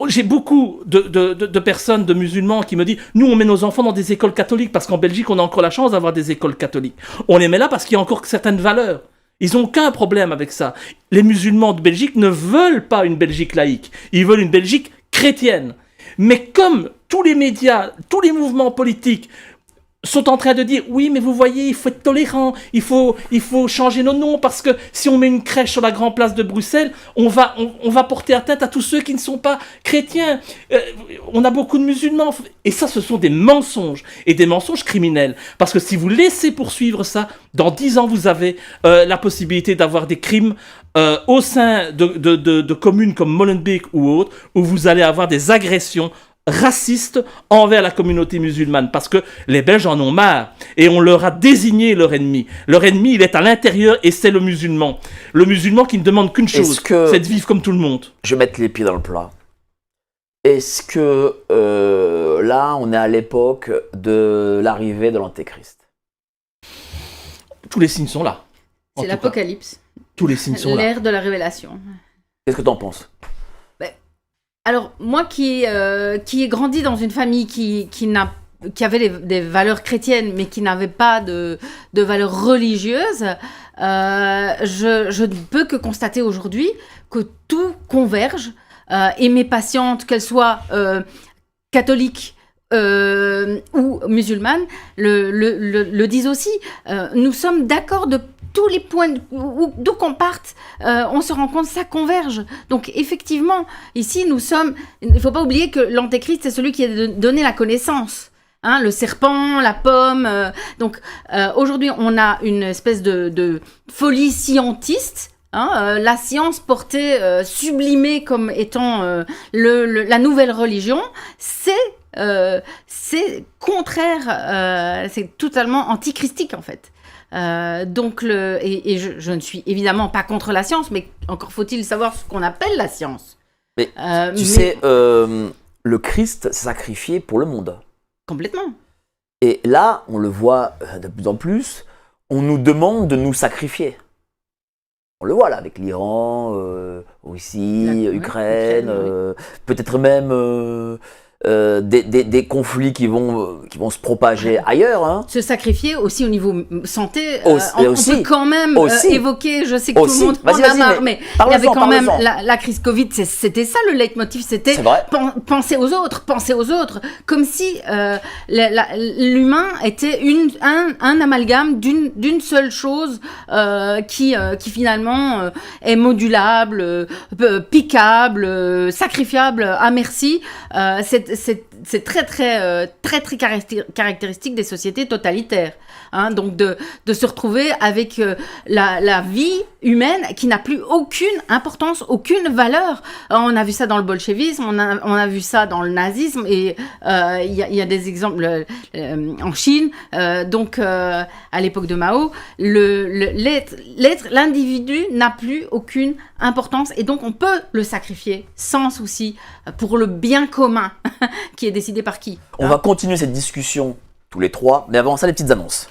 J'ai beaucoup de personnes, de musulmans qui me disent « Nous, on met nos enfants dans des écoles catholiques parce qu'en Belgique, on a encore la chance d'avoir des écoles catholiques. On les met là parce qu'il y a encore certaines valeurs. » Ils n'ont aucun problème avec ça. Les musulmans de Belgique ne veulent pas une Belgique laïque. Ils veulent une Belgique chrétienne. Mais comme tous les médias, tous les mouvements politiques sont en train de dire oui mais vous voyez il faut être tolérant, il faut changer nos noms parce que si on met une crèche sur la grande place de Bruxelles on va porter atteinte à tous ceux qui ne sont pas chrétiens, on a beaucoup de musulmans et ça ce sont des mensonges et des mensonges criminels parce que si vous laissez poursuivre ça dans 10 ans vous avez la possibilité d'avoir des crimes au sein de communes comme Molenbeek ou autres où vous allez avoir des agressions racistes envers la communauté musulmane parce que les Belges en ont marre et on leur a désigné leur ennemi. Leur ennemi, il est à l'intérieur et c'est le musulman. Le musulman qui ne demande qu'une chose, c'est de vivre comme tout le monde. Je vais mettre les pieds dans le plat. Est-ce que là, on est à l'époque de l'arrivée de l'Antéchrist? Tous les signes sont là. C'est l'apocalypse. Tous les signes sont là. L'ère de la révélation. Qu'est-ce que tu en penses? Alors, moi qui ai grandi dans une famille qui avait des valeurs chrétiennes, mais qui n'avait pas de valeurs religieuses, je ne peux que constater aujourd'hui que tout converge. Et mes patientes, qu'elles soient catholiques ou musulmanes, le disent aussi. Nous sommes d'accord de tous les points, d'où qu'on parte, on se rend compte, ça converge. Donc effectivement, ici, il ne faut pas oublier que l'Antéchrist, c'est celui qui a donné la connaissance. Hein, le serpent, la pomme. Donc aujourd'hui, on a une espèce de folie scientiste. Hein, la science portée, sublimée comme étant la nouvelle religion, c'est contraire, c'est totalement antichristique en fait. Donc je ne suis évidemment pas contre la science, mais encore faut-il savoir ce qu'on appelle la science. Mais tu sais, le Christ s'est sacrifié pour le monde. Complètement. Et là, on le voit de plus en plus, on nous demande de nous sacrifier. On le voit là avec l'Iran, Russie, Ukraine, peut-être même des conflits qui vont se propager ailleurs. Hein. Se sacrifier aussi au niveau santé. Aussi, on peut quand même évoquer, je sais que aussi. tout le monde en a marre, mais il y avait quand même parlez-en. la crise Covid, c'était ça le leitmotiv, c'était penser aux autres, comme si l'humain était un amalgame d'une seule chose qui finalement est modulable, piquable, sacrifiable à merci. C'est très caractéristique des sociétés totalitaires. Hein, donc de se retrouver avec la vie humaine qui n'a plus aucune importance, aucune valeur. On a vu ça dans le bolchevisme, on a vu ça dans le nazisme, et il y a des exemples en Chine. Donc à l'époque de Mao, l'individu n'a plus aucune importance, et donc on peut le sacrifier sans souci pour le bien commun qui est décidé par qui. On va continuer cette discussion tous les trois, mais avant ça, les petites annonces.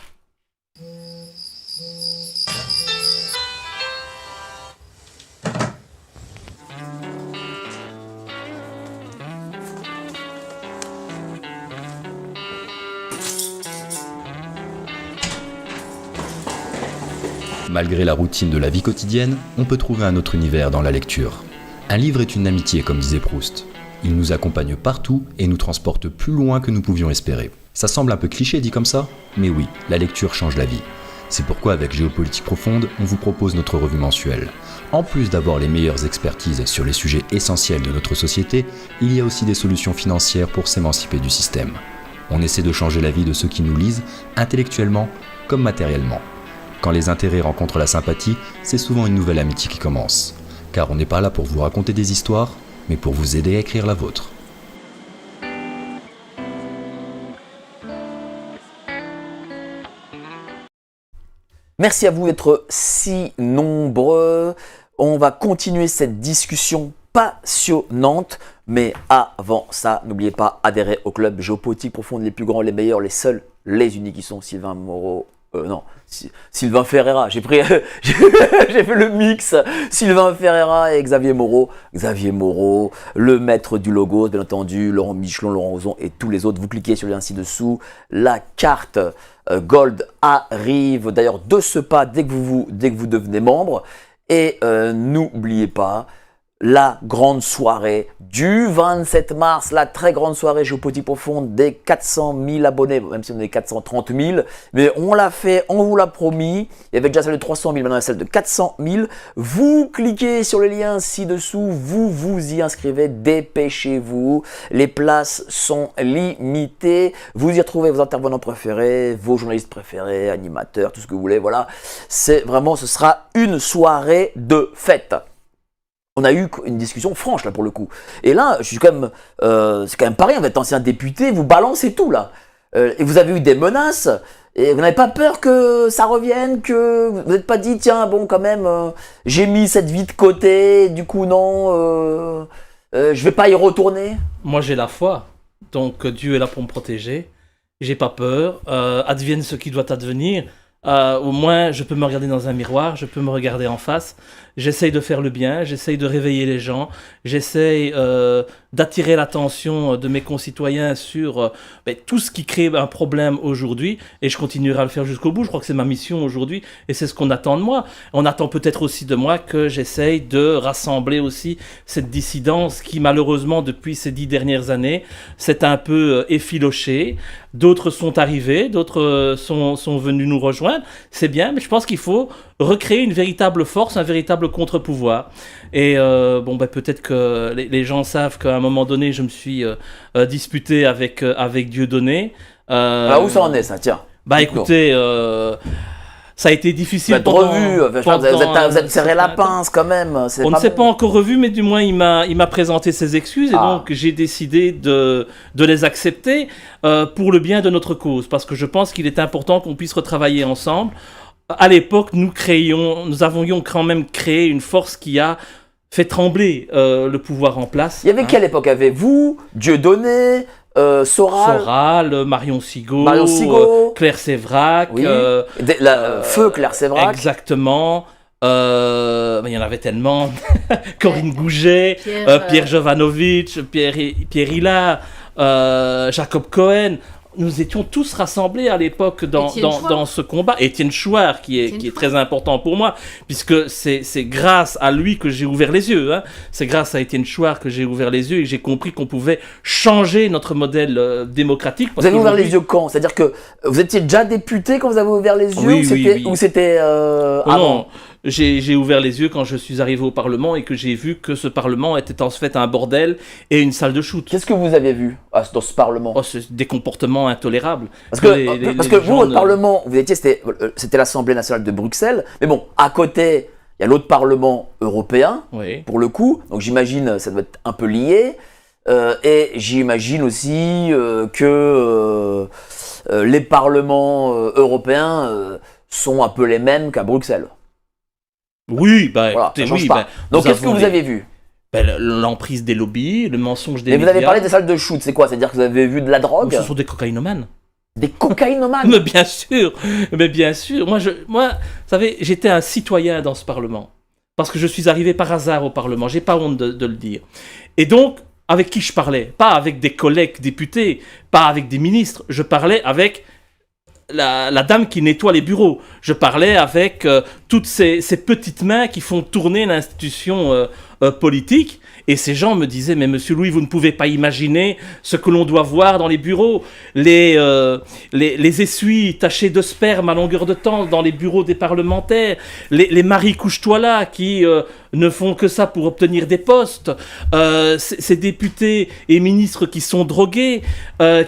Malgré la routine de la vie quotidienne, on peut trouver un autre univers dans la lecture. Un livre est une amitié, comme disait Proust. Il nous accompagne partout et nous transporte plus loin que nous pouvions espérer. Ça semble un peu cliché dit comme ça, mais oui, la lecture change la vie. C'est pourquoi avec Géopolitique Profonde, on vous propose notre revue mensuelle. En plus d'avoir les meilleures expertises sur les sujets essentiels de notre société, il y a aussi des solutions financières pour s'émanciper du système. On essaie de changer la vie de ceux qui nous lisent, intellectuellement comme matériellement. Quand les intérêts rencontrent la sympathie, c'est souvent une nouvelle amitié qui commence. Car on n'est pas là pour vous raconter des histoires, mais pour vous aider à écrire la vôtre. Merci à vous d'être si nombreux. On va continuer cette discussion passionnante. Mais avant ça, n'oubliez pas, adhérez au club Géopolitique Profonde, les plus grands, les meilleurs, les seuls, les uniques qui sont Sylvain Moreau. Sylvain Ferreira, j'ai fait le mix. Sylvain Ferreira et Xavier Moreau. Xavier Moreau, le maître du Logos, bien entendu, Laurent Michelon, Laurent Ozon et tous les autres. Vous cliquez sur le lien ci-dessous. La carte Gold arrive d'ailleurs de ce pas dès que vous devenez membre. Et n'oubliez pas, la grande soirée du 27 mars, la très grande soirée Géopolitique Profonde des 400 000 abonnés, même si on est 430 000, mais on l'a fait, on vous l'a promis. Il y avait déjà celle de 300 000, maintenant il y a celle de 400 000. Vous cliquez sur le lien ci-dessous, vous vous y inscrivez, dépêchez-vous. Les places sont limitées. Vous y retrouvez vos intervenants préférés, vos journalistes préférés, animateurs, tout ce que vous voulez. Voilà, c'est vraiment, ce sera une soirée de fête. On a eu une discussion franche là pour le coup. Et là, je suis quand même, c'est quand même pareil, vous êtes ancien député, vous balancez tout là. Et vous avez eu des menaces, et vous n'avez pas peur que ça revienne, que vous n'êtes pas dit, tiens, bon quand même, j'ai mis cette vie de côté, du coup non, je vais pas y retourner. Moi j'ai la foi, donc Dieu est là pour me protéger. J'ai pas peur, advienne ce qui doit advenir. Au moins je peux me regarder dans un miroir, je peux me regarder en face, j'essaye de faire le bien, j'essaye de réveiller les gens, j'essaye d'attirer l'attention de mes concitoyens sur tout ce qui crée un problème aujourd'hui, et je continuerai à le faire jusqu'au bout. Je crois que c'est ma mission aujourd'hui et c'est ce qu'on attend de moi. On attend peut-être aussi de moi que j'essaye de rassembler aussi cette dissidence qui malheureusement depuis ces 10 dernières années s'est un peu effilochée. D'autres sont arrivés, d'autres sont venus nous rejoindre, c'est bien, mais je pense qu'il faut recréer une véritable force, un véritable contre-pouvoir. Et peut-être que les gens savent qu'à un moment donné, je me suis disputé avec Dieudonné. Où ça en est ça, tiens? Écoutez, ça a été difficile vous êtes revu, vous êtes serré la pince quand même. On ne s'est pas encore revu, mais du moins il m'a présenté ses excuses, et donc j'ai décidé de les accepter pour le bien de notre cause, parce que je pense qu'il est important qu'on puisse retravailler ensemble. À l'époque, nous avions quand même créé une force qui a fait trembler le pouvoir en place. Il y avait quelle époque avez-vous? Dieudonné, Soral, Marion Sigaud, Claire Sévrac. Oui. Feu Claire Sévrac. Exactement. Il y en avait tellement. Corinne Gouget, Pierre Jovanovic, Pierre Hillard. Jacob Cohen. Nous étions tous rassemblés à l'époque dans ce combat. Étienne Chouard, qui est très important pour moi, puisque c'est grâce à lui que j'ai ouvert les yeux. Hein. C'est grâce à Étienne Chouard que j'ai ouvert les yeux et que j'ai compris qu'on pouvait changer notre modèle démocratique. Vous avez ouvert les yeux quand? C'est-à-dire que vous étiez déjà député quand vous avez ouvert les yeux, ou c'était avant? Non, j'ai ouvert les yeux quand je suis arrivé au Parlement et que j'ai vu que ce Parlement était en fait un bordel et une salle de shoot. Qu'est-ce que vous avez vu dans ce Parlement? C'est des comportements intolérables. Parce que vous, votre Parlement, vous étiez, c'était l'Assemblée nationale de Bruxelles, mais bon, à côté, il y a l'autre Parlement européen, pour le coup, donc j'imagine ça doit être un peu lié, et j'imagine aussi que les parlements européens sont un peu les mêmes qu'à Bruxelles. Oui, bah voilà, écoutez, ça change oui. pas. Bah, donc qu'est-ce que vous avez vu? L'emprise des lobbies, le mensonge des médias. Mais vous avez parlé des salles de shoot, c'est quoi? C'est-à-dire que vous avez vu de la drogue? Ce sont des cocaïnomanes. Des cocaïnomanes? Mais bien sûr. Moi, vous savez, j'étais un citoyen dans ce Parlement. Parce que je suis arrivé par hasard au Parlement. J'ai pas honte de le dire. Et donc, avec qui je parlais? Pas avec des collègues députés, pas avec des ministres. Je parlais avec la dame qui nettoie les bureaux. Je parlais avec toutes ces petites mains qui font tourner l'institution politique. Et ces gens me disaient, mais monsieur Louis, vous ne pouvez pas imaginer ce que l'on doit voir dans les bureaux. Les essuies tachés de sperme à longueur de temps dans les bureaux des parlementaires. Les maris couche-toi là qui ne font que ça pour obtenir des postes. Ces députés et ministres qui sont drogués,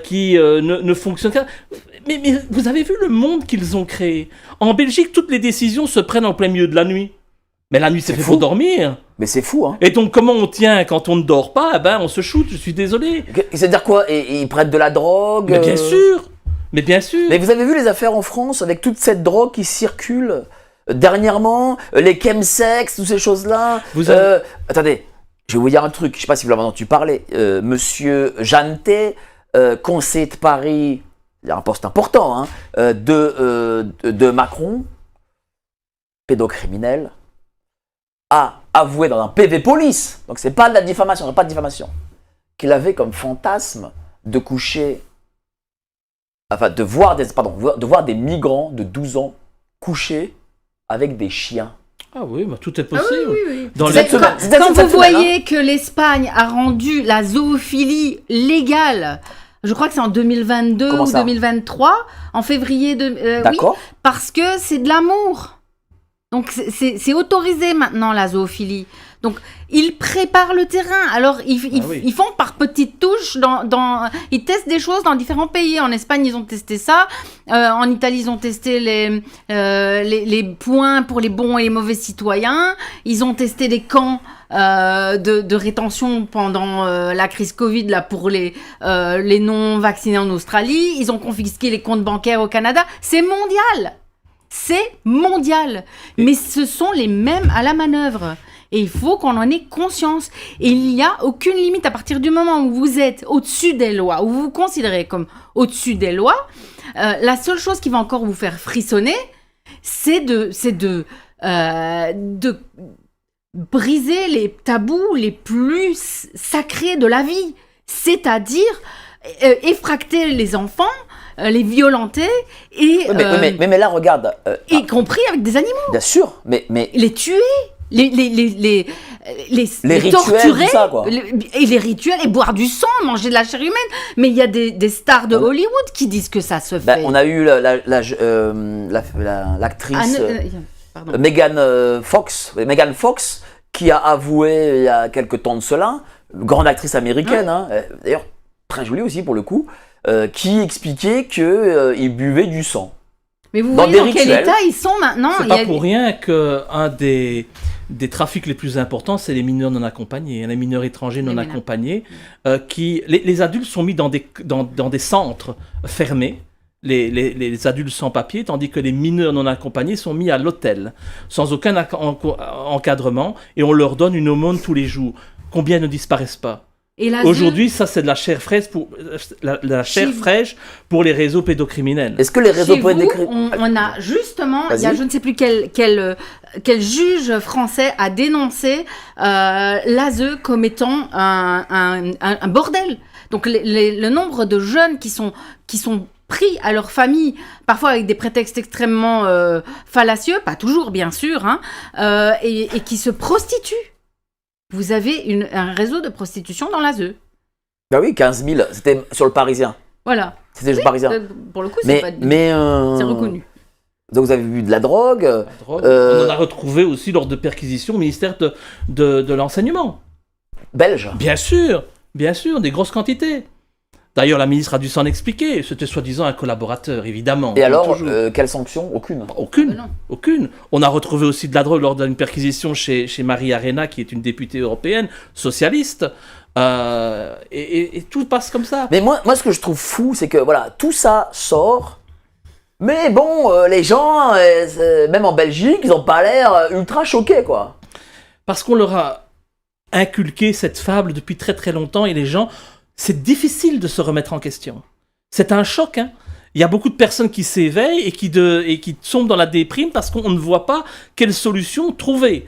qui ne fonctionnent pas. Mais vous avez vu le monde qu'ils ont créé? En Belgique, toutes les décisions se prennent en plein milieu de la nuit. Mais la nuit, c'est fait pour dormir. Mais c'est fou, hein. Et donc, comment on tient quand on ne dort pas? On se shoot, je suis désolé. C'est-à-dire quoi? Et ils prennent de la drogue? Mais bien sûr. Mais bien sûr. Mais vous avez vu les affaires en France avec toute cette drogue qui circule dernièrement, les chemsex, toutes ces choses-là. Attendez, je vais vous dire un truc, je ne sais pas si vous l'avez entendu parler. Monsieur Jeantet, conseiller de Paris, il a un poste important, hein, de Macron, pédocriminel, a avoué dans un PV police, donc c'est pas de la diffamation, qu'il avait comme fantasme de coucher, enfin de voir des migrants de 12 ans coucher avec des chiens. Ah oui, tout est possible. Oui. Dans Quand vous voyez que l'Espagne a rendu la zoophilie légale, je crois que c'est en 2022 ou 2023, en février D'accord. Oui, parce que c'est de l'amour. Donc c'est autorisé maintenant la zoophilie. Donc ils préparent le terrain. Alors ils font par petites touches. Ils testent des choses dans différents pays. En Espagne ils ont testé ça. En Italie ils ont testé les points pour les bons et les mauvais citoyens. Ils ont testé des camps de rétention pendant la crise Covid là pour les non vaccinés en Australie. Ils ont confisqué les comptes bancaires au Canada. C'est mondial. C'est mondial, mais ce sont les mêmes à la manœuvre. Et il faut qu'on en ait conscience. Et il n'y a aucune limite à partir du moment où vous êtes au-dessus des lois, où vous vous considérez comme au-dessus des lois. La seule chose qui va encore vous faire frissonner, c'est de briser les tabous les plus sacrés de la vie. C'est-à-dire effracter les enfants, les violenter et mais là regarde y compris avec des animaux. Bien sûr, mais les tuer, les rituels, torturer, tout ça, quoi. Et les rituels et boire du sang, manger de la chair humaine. Mais il y a des stars de Hollywood qui disent que ça se fait. On a eu l'actrice Megan Fox qui a avoué il y a quelques temps de cela, grande actrice américaine, hein, d'ailleurs très jolie aussi pour le coup. Qui expliquait qu'ils buvaient du sang. Mais vous voyez dans quel état ils sont maintenant. C'est pas pour rien qu'un des trafics les plus importants, c'est les mineurs non accompagnés, les mineurs étrangers non accompagnés. Les adultes sont mis dans des centres fermés, les adultes sans papier, tandis que les mineurs non accompagnés sont mis à l'hôtel, sans aucun encadrement, et on leur donne une aumône tous les jours. Combien ne disparaissent pas? Et l'ASE, Aujourd'hui, ça, c'est de la chair fraîche Chez vous. fraîche pour les réseaux pédocriminels. Est-ce que les réseaux chez vous, pédocriminels... on a justement, il y a Vas-y. je ne sais plus quel juge français a dénoncé l'ASE comme étant un bordel. Donc le nombre de jeunes qui sont pris à leur famille, parfois avec des prétextes extrêmement fallacieux, pas toujours bien sûr, hein, et qui se prostituent. Vous avez un réseau de prostitution dans l'ASE. Bah oui, 15 000, c'était sur le Parisien. Voilà. C'était sur le Parisien. Pour le coup, c'est reconnu. Donc vous avez vu de la drogue. La drogue, on en a retrouvé aussi lors de perquisitions au ministère de l'Enseignement. Belge. Bien sûr, des grosses quantités. D'ailleurs, la ministre a dû s'en expliquer. C'était soi-disant un collaborateur, évidemment. Et alors, Toujours. quelle sanction? Aucune. Aucune, Ah ben non. aucune. On a retrouvé aussi de la drogue lors d'une perquisition chez Marie Arena, qui est une députée européenne, socialiste. Et tout passe comme ça. Mais moi, ce que je trouve fou, c'est que voilà, tout ça sort. Mais bon, les gens, même en Belgique, ils n'ont pas l'air ultra choqués, quoi. Parce qu'on leur a inculqué cette fable depuis très très longtemps et les gens, c'est difficile de se remettre en question. C'est un choc, hein. Il y a beaucoup de personnes qui s'éveillent et qui tombent dans la déprime parce qu'on ne voit pas quelle solution trouver.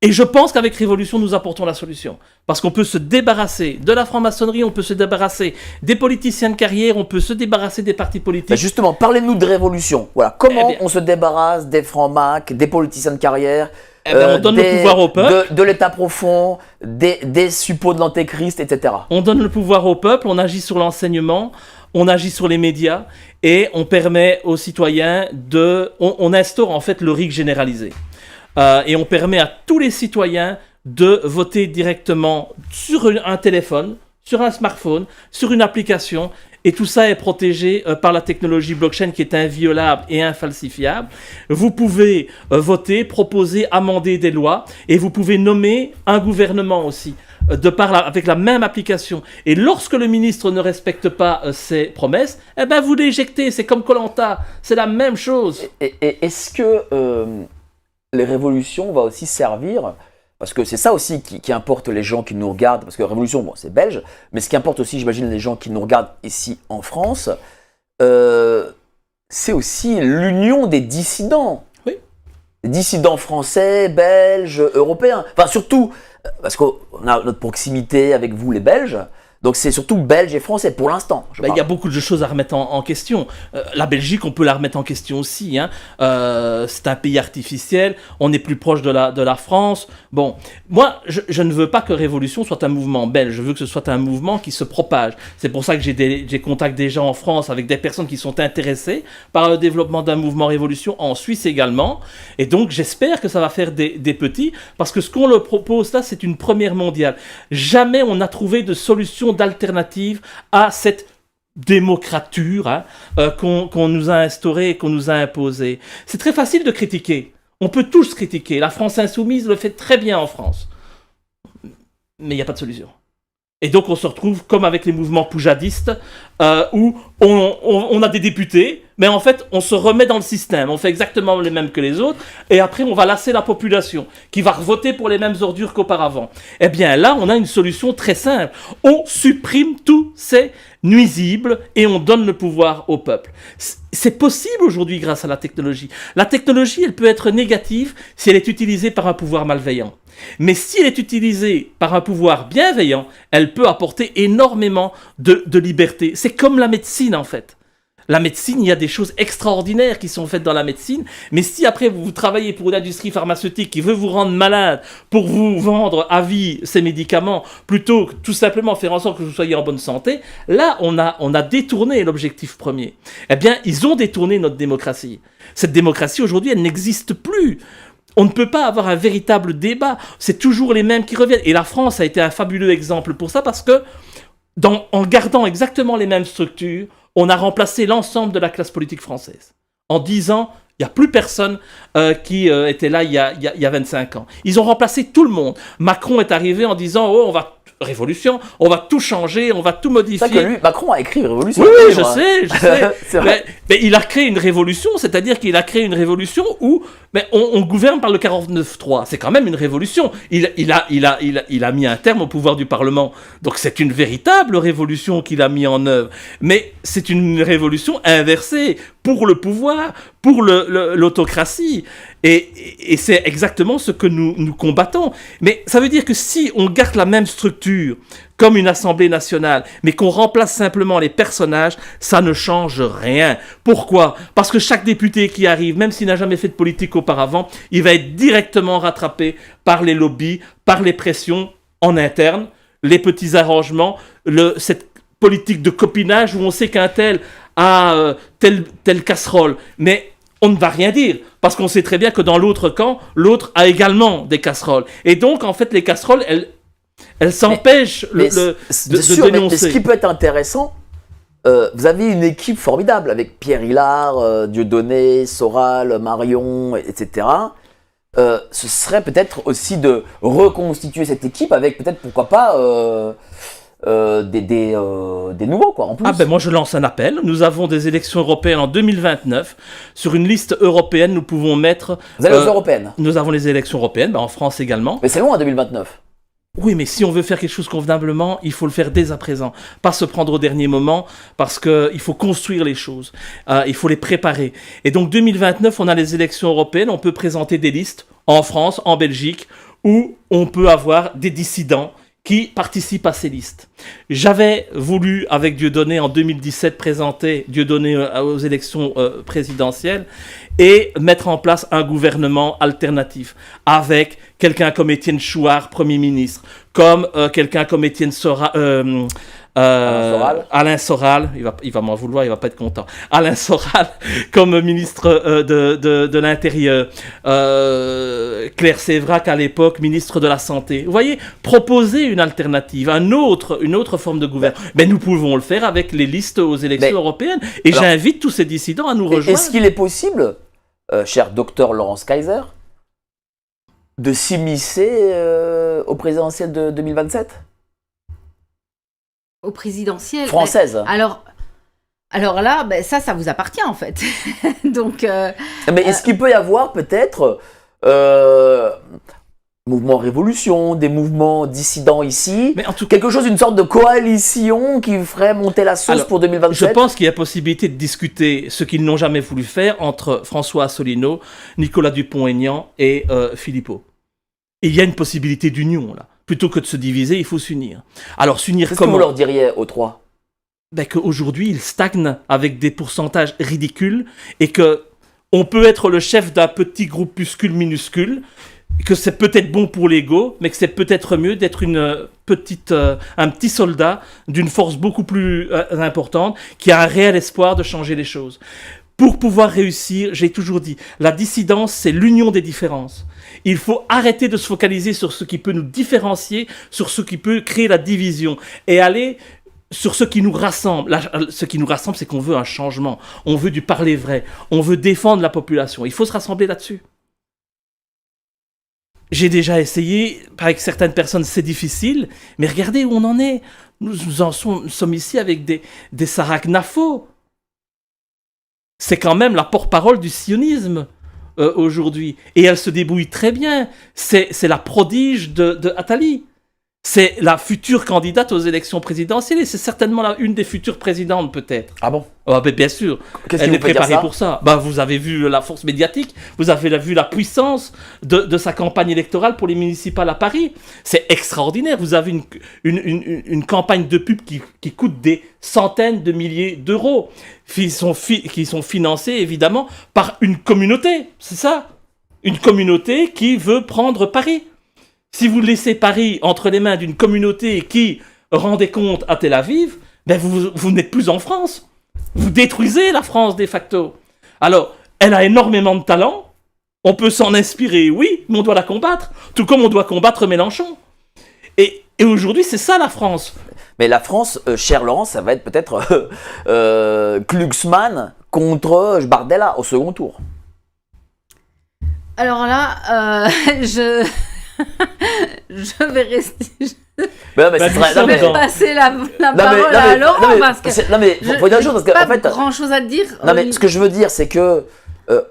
Et je pense qu'avec Révolution, nous apportons la solution. Parce qu'on peut se débarrasser de la franc-maçonnerie, on peut se débarrasser des politiciens de carrière, on peut se débarrasser des partis politiques. Bah justement, parlez-nous de révolution. Voilà, comment Eh bien- on se débarrasse des francs-macs, des politiciens de carrière, Eh bien, on donne le pouvoir au peuple. de l'État profond, des suppôts de l'antéchrist, etc. On donne le pouvoir au peuple, on agit sur l'enseignement, on agit sur les médias et on permet aux citoyens on instaure en fait le RIC généralisé. Et on permet à tous les citoyens de voter directement sur un téléphone, sur un smartphone, sur une application. Et tout ça est protégé par la technologie blockchain qui est inviolable et infalsifiable. Vous pouvez voter, proposer, amender des lois et vous pouvez nommer un gouvernement aussi avec la même application. Et lorsque le ministre ne respecte pas ses promesses, eh ben vous l'éjectez. C'est comme Koh-Lanta, c'est la même chose. Et est-ce que les révolutions vont aussi servir, parce que c'est ça aussi qui importe les gens qui nous regardent, parce que Révolution, bon, c'est belge, mais ce qui importe aussi, j'imagine, les gens qui nous regardent ici en France, c'est aussi l'union des dissidents. Oui. Des dissidents français, belges, européens. Enfin, surtout, parce qu'on a notre proximité avec vous, les Belges, donc c'est surtout belges et français pour l'instant. Il y a beaucoup de choses à remettre en question. La Belgique, on peut la remettre en question aussi. Hein. C'est un pays artificiel, on est plus proche de la France. Bon, moi, je ne veux pas que Révolution soit un mouvement belge, je veux que ce soit un mouvement qui se propage. C'est pour ça que j'ai contacté des gens en France avec des personnes qui sont intéressées par le développement d'un mouvement Révolution, en Suisse également. Et donc, j'espère que ça va faire des petits, parce que ce qu'on leur propose là, c'est une première mondiale. Jamais on n'a trouvé de solution d'alternative à cette démocrature qu'on nous a instaurée et qu'on nous a imposée. C'est très facile de critiquer. On peut tous critiquer. La France insoumise le fait très bien en France. Mais il n'y a pas de solution. Et donc on se retrouve comme avec les mouvements poujadistes, où on a des députés, mais en fait on se remet dans le système, on fait exactement les mêmes que les autres, et après on va lasser la population, qui va voter pour les mêmes ordures qu'auparavant. Eh bien là on a une solution très simple, on supprime tous ces nuisibles et on donne le pouvoir au peuple. C'est possible aujourd'hui grâce à la technologie. La technologie, elle peut être négative si elle est utilisée par un pouvoir malveillant. Mais si elle est utilisée par un pouvoir bienveillant, elle peut apporter énormément de liberté. C'est comme la médecine en fait. La médecine, il y a des choses extraordinaires qui sont faites dans la médecine, mais si après vous travaillez pour une industrie pharmaceutique qui veut vous rendre malade pour vous vendre à vie ces médicaments, plutôt que tout simplement faire en sorte que vous soyez en bonne santé, là on a détourné l'objectif premier. Eh bien, ils ont détourné notre démocratie. Cette démocratie aujourd'hui, elle n'existe plus. On ne peut pas avoir un véritable débat, c'est toujours les mêmes qui reviennent. Et la France a été un fabuleux exemple pour ça, parce que en gardant exactement les mêmes structures, on a remplacé l'ensemble de la classe politique française. En 10 ans, il n'y a plus personne qui était là il y a 25 ans. Ils ont remplacé tout le monde. Macron est arrivé en disant « Oh, on va révolution, on va tout changer, on va tout C'est modifier. ça que lui, Macron a écrit Révolution. Oui, un oui, livre, hein. je sais. C'est vrai. Mais il a créé une révolution, c'est-à-dire qu'il a créé une révolution où on gouverne par le 49-3. C'est quand même une révolution. Il a mis un terme au pouvoir du Parlement. Donc c'est une véritable révolution qu'il a mis en œuvre. Mais c'est une révolution inversée pour le pouvoir, pour l'autocratie. Et c'est exactement ce que nous combattons. Mais ça veut dire que si on garde la même structure comme une Assemblée nationale, mais qu'on remplace simplement les personnages, ça ne change rien. Pourquoi ? Parce que chaque député qui arrive, même s'il n'a jamais fait de politique auparavant, il va être directement rattrapé par les lobbies, par les pressions en interne, les petits arrangements, cette politique de copinage où on sait qu'un tel a telle casserole. Mais on ne va rien dire, parce qu'on sait très bien que dans l'autre camp, l'autre a également des casseroles. Et donc, en fait, les casseroles, elles s'empêchent de sûr, mais dénoncer. ce qui peut être intéressant, vous avez une équipe formidable avec Pierre Hilard, Dieudonné, Soral, Marion, etc. Ce serait peut-être aussi de reconstituer cette équipe avec peut-être, pourquoi pas, des nouveaux, quoi, en plus. Ah ben moi je lance un appel. Nous avons des élections européennes en 2029. Sur une liste européenne, nous pouvons mettre... Vous allez aux européennes. Nous avons les élections européennes, en France également. Mais c'est loin, 2029. Oui, mais si on veut faire quelque chose convenablement, il faut le faire dès à présent. Pas se prendre au dernier moment, parce qu'il faut construire les choses. Il faut les préparer. Et donc 2029, on a les élections européennes. On peut présenter des listes en France, en Belgique, où on peut avoir des dissidents qui participent à ces listes. J'avais voulu, avec Dieudonné, en 2017, présenter Dieudonné aux élections présidentielles et mettre en place un gouvernement alternatif avec quelqu'un comme Étienne Chouard, Premier ministre, comme quelqu'un comme Alain Soral, il va m'en vouloir, il va pas être content. Alain Soral comme ministre de l'Intérieur, Claire Sévrac à l'époque ministre de la Santé. Vous voyez, proposer une alternative, une autre forme de gouvernement. Mais nous pouvons le faire avec les listes aux élections européennes. Et alors, j'invite tous ces dissidents à nous rejoindre. Est-ce qu'il est possible, cher docteur Laurence Kaiser, de s'immiscer au présidentiel de 2027 ? Au présidentiel. Française. Alors là, ça vous appartient en fait. Donc. Mais est-ce qu'il peut y avoir peut-être mouvement révolution, des mouvements dissidents ici, mais en tout cas, quelque chose, une sorte de coalition qui ferait monter la sauce pour 2027 ? Je pense qu'il y a possibilité de discuter ce qu'ils n'ont jamais voulu faire entre François Asselineau, Nicolas Dupont-Aignan et Philippot. Il y a une possibilité d'union là. Plutôt que de se diviser, il faut s'unir. Alors s'unir comment ? Qu'est-ce que vous leur diriez aux trois ? Qu'aujourd'hui, ils stagnent avec des pourcentages ridicules et que on peut être le chef d'un petit groupuscule minuscule, que c'est peut-être bon pour l'ego, mais que c'est peut-être mieux d'être un petit soldat d'une force beaucoup plus importante qui a un réel espoir de changer les choses. Pour pouvoir réussir, j'ai toujours dit, la dissidence, c'est l'union des différences. Il faut arrêter de se focaliser sur ce qui peut nous différencier, sur ce qui peut créer la division, et aller sur ce qui nous rassemble. Ce qui nous rassemble, c'est qu'on veut un changement. On veut du parler vrai. On veut défendre la population. Il faut se rassembler là-dessus. J'ai déjà essayé, avec certaines personnes, c'est difficile, mais regardez où on en est. Nous sommes ici avec des Sarah Gnafo. C'est quand même la porte-parole du sionisme aujourd'hui. Et elle se débrouille très bien. C'est la prodige de Attali. C'est la future candidate aux élections présidentielles et c'est certainement une des futures présidentes peut-être. Ah bon ? Bien sûr. Qu'est-ce Elle est qui vous fait dire préparée ça ? pour ça. Vous avez vu la force médiatique, vous avez vu la puissance de sa campagne électorale pour les municipales à Paris. C'est extraordinaire. Vous avez une campagne de pub qui coûte des centaines de milliers d'euros, qui sont financés évidemment par une communauté. C'est ça. Une communauté qui veut prendre Paris. Si vous laissez Paris entre les mains d'une communauté qui rend des comptes à Tel Aviv, vous n'êtes plus en France. Vous détruisez la France de facto. Alors, elle a énormément de talent. On peut s'en inspirer, oui, mais on doit la combattre. Tout comme on doit combattre Mélenchon. Et aujourd'hui, c'est ça la France. Mais la France, cher Laurent, ça va être peut-être Glucksmann contre Bardella au second tour. Alors là, Je vais rester. Mais non, mais Bah, c'est nous vrai, non, sommes mais- Je vais passer la non, parole à Laurent parce que. non, mais faut dire une chose, parce pas qu'en fait, grand chose à dire. non, mais ce que je veux dire, c'est que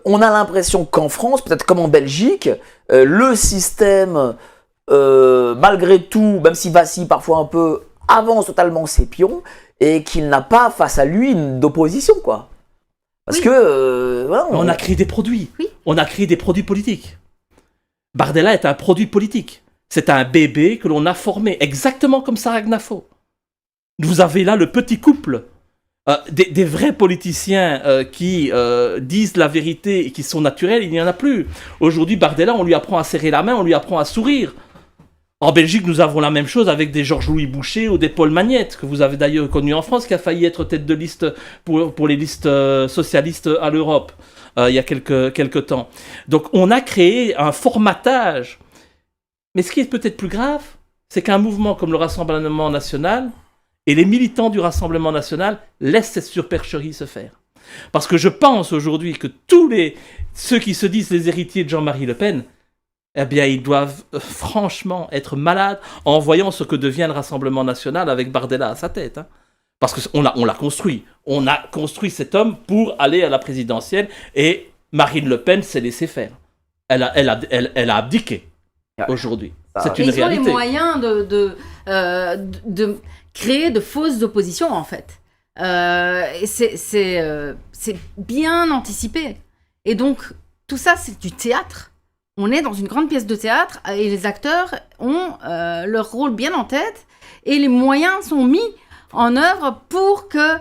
on a l'impression qu'en France, peut-être comme en Belgique, le système, malgré tout, même s'il vacille parfois un peu, avance totalement ses pions et qu'il n'a pas face à lui d'opposition, quoi. Parce Oui. que, voilà, On a créé des produits. Oui. On a créé des produits politiques. Bardella est un produit politique. C'est un bébé que l'on a formé, exactement comme Sarah Gnafo. Vous avez là le petit couple, des vrais politiciens qui disent la vérité et qui sont naturels, il n'y en a plus. Aujourd'hui, Bardella, on lui apprend à serrer la main, on lui apprend à sourire. En Belgique, nous avons la même chose avec des Georges-Louis Boucher ou des Paul Magnette, que vous avez d'ailleurs connu en France, qui a failli être tête de liste pour les listes socialistes à l'Europe il y a quelques temps. Donc on a créé un formatage. Mais ce qui est peut-être plus grave, c'est qu'un mouvement comme le Rassemblement National et les militants du Rassemblement National laissent cette supercherie se faire. Parce que je pense aujourd'hui que ceux qui se disent les héritiers de Jean-Marie Le Pen, eh bien, ils doivent franchement être malades en voyant ce que devient le Rassemblement National avec Bardella à sa tête. Hein. Parce qu'on l'a construit. On a construit cet homme pour aller à la présidentielle et Marine Le Pen s'est laissée faire. Elle a abdiqué aujourd'hui. C'est une Ils ont les réalité. moyens de créer de fausses oppositions, en fait. Et c'est bien anticipé. Et donc, tout ça, c'est du théâtre. On est dans une grande pièce de théâtre et les acteurs ont leur rôle bien en tête et les moyens sont mis en œuvre pour que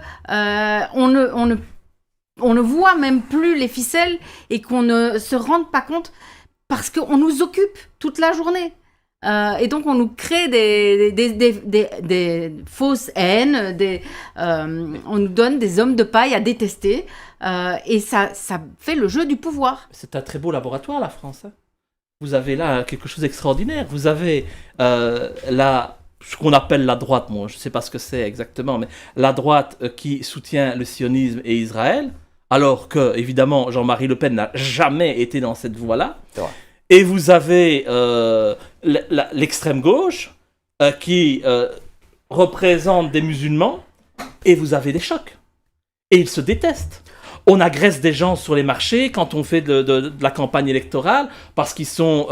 on ne voit même plus les ficelles et qu'on ne se rende pas compte parce qu'on nous occupe toute la journée. Et donc on nous crée des fausses haines, on nous donne des hommes de paille à détester et ça fait le jeu du pouvoir. C'est un très beau laboratoire, la France. Hein. Vous avez là quelque chose d'extraordinaire. Vous avez ce qu'on appelle la droite, moi je ne sais pas ce que c'est exactement, mais la droite qui soutient le sionisme et Israël, alors que, évidemment, Jean-Marie Le Pen n'a jamais été dans cette voie-là. C'est vrai. Et vous avez l'extrême gauche qui représente des musulmans, et vous avez des chocs. Et ils se détestent. On agresse des gens sur les marchés quand on fait de la campagne électorale parce qu'ils sont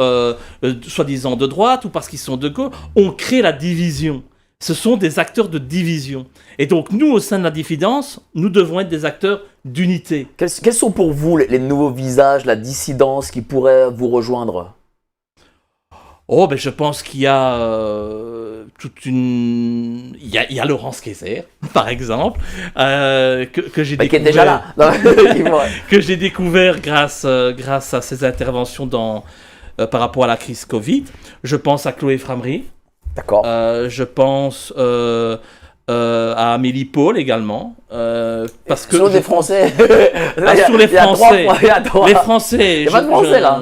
soi-disant de droite ou parce qu'ils sont de gauche. On crée la division. Ce sont des acteurs de division. Et donc nous, au sein de la diffidence, nous devons être des acteurs d'unité. Quels sont pour vous les nouveaux visages, la dissidence qui pourrait vous rejoindre? Oh, ben je pense qu'il y a toute une... Il y a Laurence Kayser, par exemple, que j'ai Qui est découvert... déjà là. Non, que j'ai découvert grâce à ses interventions par rapport à la crise Covid. Je pense à Chloé Framery. D'accord. Je pense à Amélie Paul également. Parce que sur des Français. sur les Français. Les Français. Il y a pas de Français, là.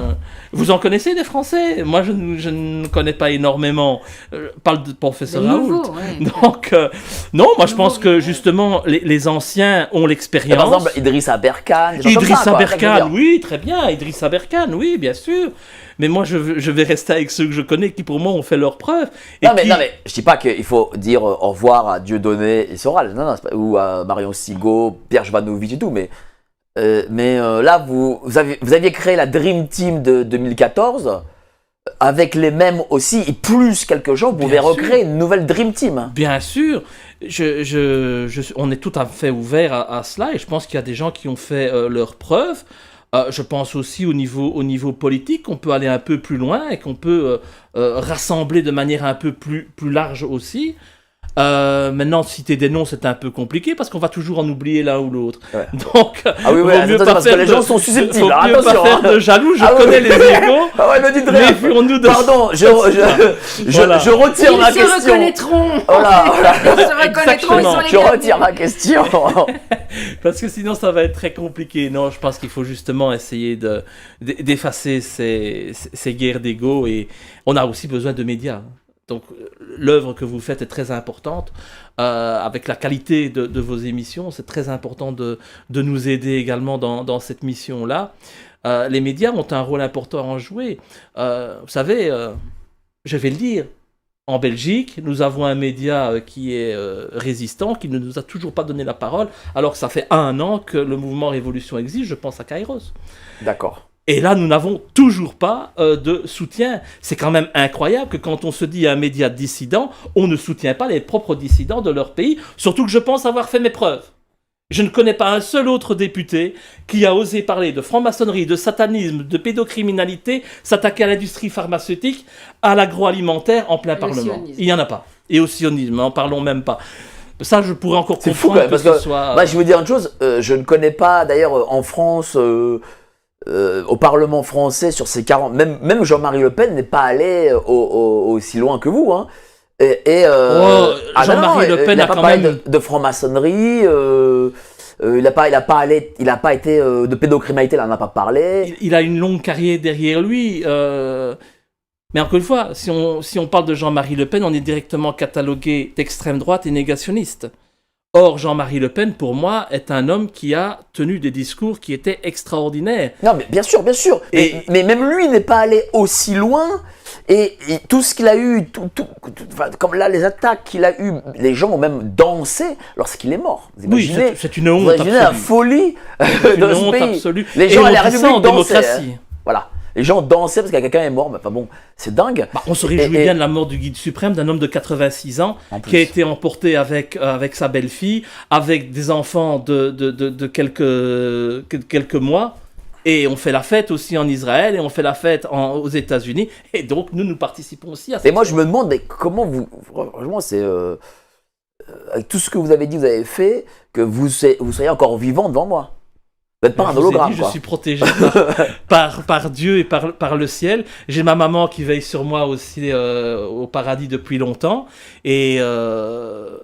Vous en connaissez des Français? Moi, je ne connais pas énormément. Je parle de professeur Des Raoult. nouveaux, ouais. Donc, non, moi, je pense que justement, les anciens ont l'expérience. Par exemple, Idrissa Berkane. Idrissa Berkane, oui, très bien. Idrissa Berkane, oui, bien sûr. Mais moi, je vais rester avec ceux que je connais qui, pour moi, ont fait leurs preuves. Non, mais je dis pas qu'il faut dire au revoir à Dieudonné et Soral, ou à Marion Sigaud, Pierre Jovanovic et tout, mais là, vous aviez créé la Dream Team de 2014, avec les mêmes aussi, et plus quelques gens, vous pouvez recréer une nouvelle Dream Team. Bien sûr, on est tout à fait ouvert à cela, et je pense qu'il y a des gens qui ont fait leurs preuves. Je pense aussi au niveau politique qu'on peut aller un peu plus loin et qu'on peut rassembler de manière un peu plus large aussi. Maintenant, citer des noms, c'est un peu compliqué parce qu'on va toujours en oublier l'un ou l'autre. Ouais. Donc, ah oui, parce que les gens sont susceptibles. Faut mieux pas faire de jaloux, je connais les égos. Ah ouais, me dites rien. Méfions-nous de... Pardon, je retire ma question. Ils se reconnaîtront. Voilà. Ils se reconnaîtront, ils sont les Je retire ma question. Parce que sinon, ça va être très compliqué. Non, je pense qu'il faut justement essayer d'effacer ces guerres d'ego, et on a aussi besoin de médias. Donc l'œuvre que vous faites est très importante, avec la qualité de vos émissions, c'est très important de nous aider également dans cette mission-là. Les médias ont un rôle important à en jouer. Vous savez, je vais le dire, en Belgique, nous avons un média qui est résistant, qui ne nous a toujours pas donné la parole, alors que ça fait 1 an que le mouvement Révolution existe, je pense à Kairos. D'accord. Et là, nous n'avons toujours pas de soutien. C'est quand même incroyable que quand on se dit un média dissident, on ne soutient pas les propres dissidents de leur pays, surtout que je pense avoir fait mes preuves. Je ne connais pas un seul autre député qui a osé parler de franc-maçonnerie, de satanisme, de pédocriminalité, s'attaquer à l'industrie pharmaceutique, à l'agroalimentaire en plein Parlement. sionisme. Il n'y en a pas. Et au sionisme, n'en parlons même pas. Ça, je pourrais encore C'est fou comprendre quand même, parce que que ce soit... moi, je vais vous dire une chose, je ne connais pas d'ailleurs en France, au Parlement français, sur ces 40, même Jean-Marie Le Pen n'est pas allé aussi loin que vous. Hein. Jean-Marie Le Pen il n'a a pas quand parlé même... de franc-maçonnerie, il n'a pas été de pédocriminalité, il n'en a pas parlé. Il a une longue carrière derrière lui. Mais encore une fois, si on parle de Jean-Marie Le Pen, on est directement catalogué d'extrême droite et négationniste. Or, Jean-Marie Le Pen, pour moi, est un homme qui a tenu des discours qui étaient extraordinaires. Non, mais bien sûr. Mais même lui n'est pas allé aussi loin. Et tout ce qu'il a eu, comme là, les attaques qu'il a eues, les gens ont même dansé lorsqu'il est mort. Vous Oui, imaginez, c'est une honte vous imaginez la absolue. folie C'est une de ce honte pays. absolue. Les gens Et à la on dit ça en République dansaient. démocratie. Voilà. Les gens dansaient parce que quelqu'un est mort. Mais enfin bon, c'est dingue. Bah, on se réjouit bien de la mort du guide suprême, d'un homme de 86 ans, En plus. qui a été emporté avec sa belle-fille, avec des enfants de quelques mois. Et on fait la fête aussi en Israël, et on fait la fête aux États-Unis. Et donc, nous participons aussi à ça. Et moi, je me demande, mais comment vous. Franchement, c'est. Avec tout ce que vous avez dit, vous avez fait, que vous soyez encore vivant devant moi. Vous n'êtes pas un Je vous ai hologramme. dit, je Quoi. suis protégé par Dieu et par le ciel. J'ai ma maman qui veille sur moi aussi au paradis depuis longtemps. Et je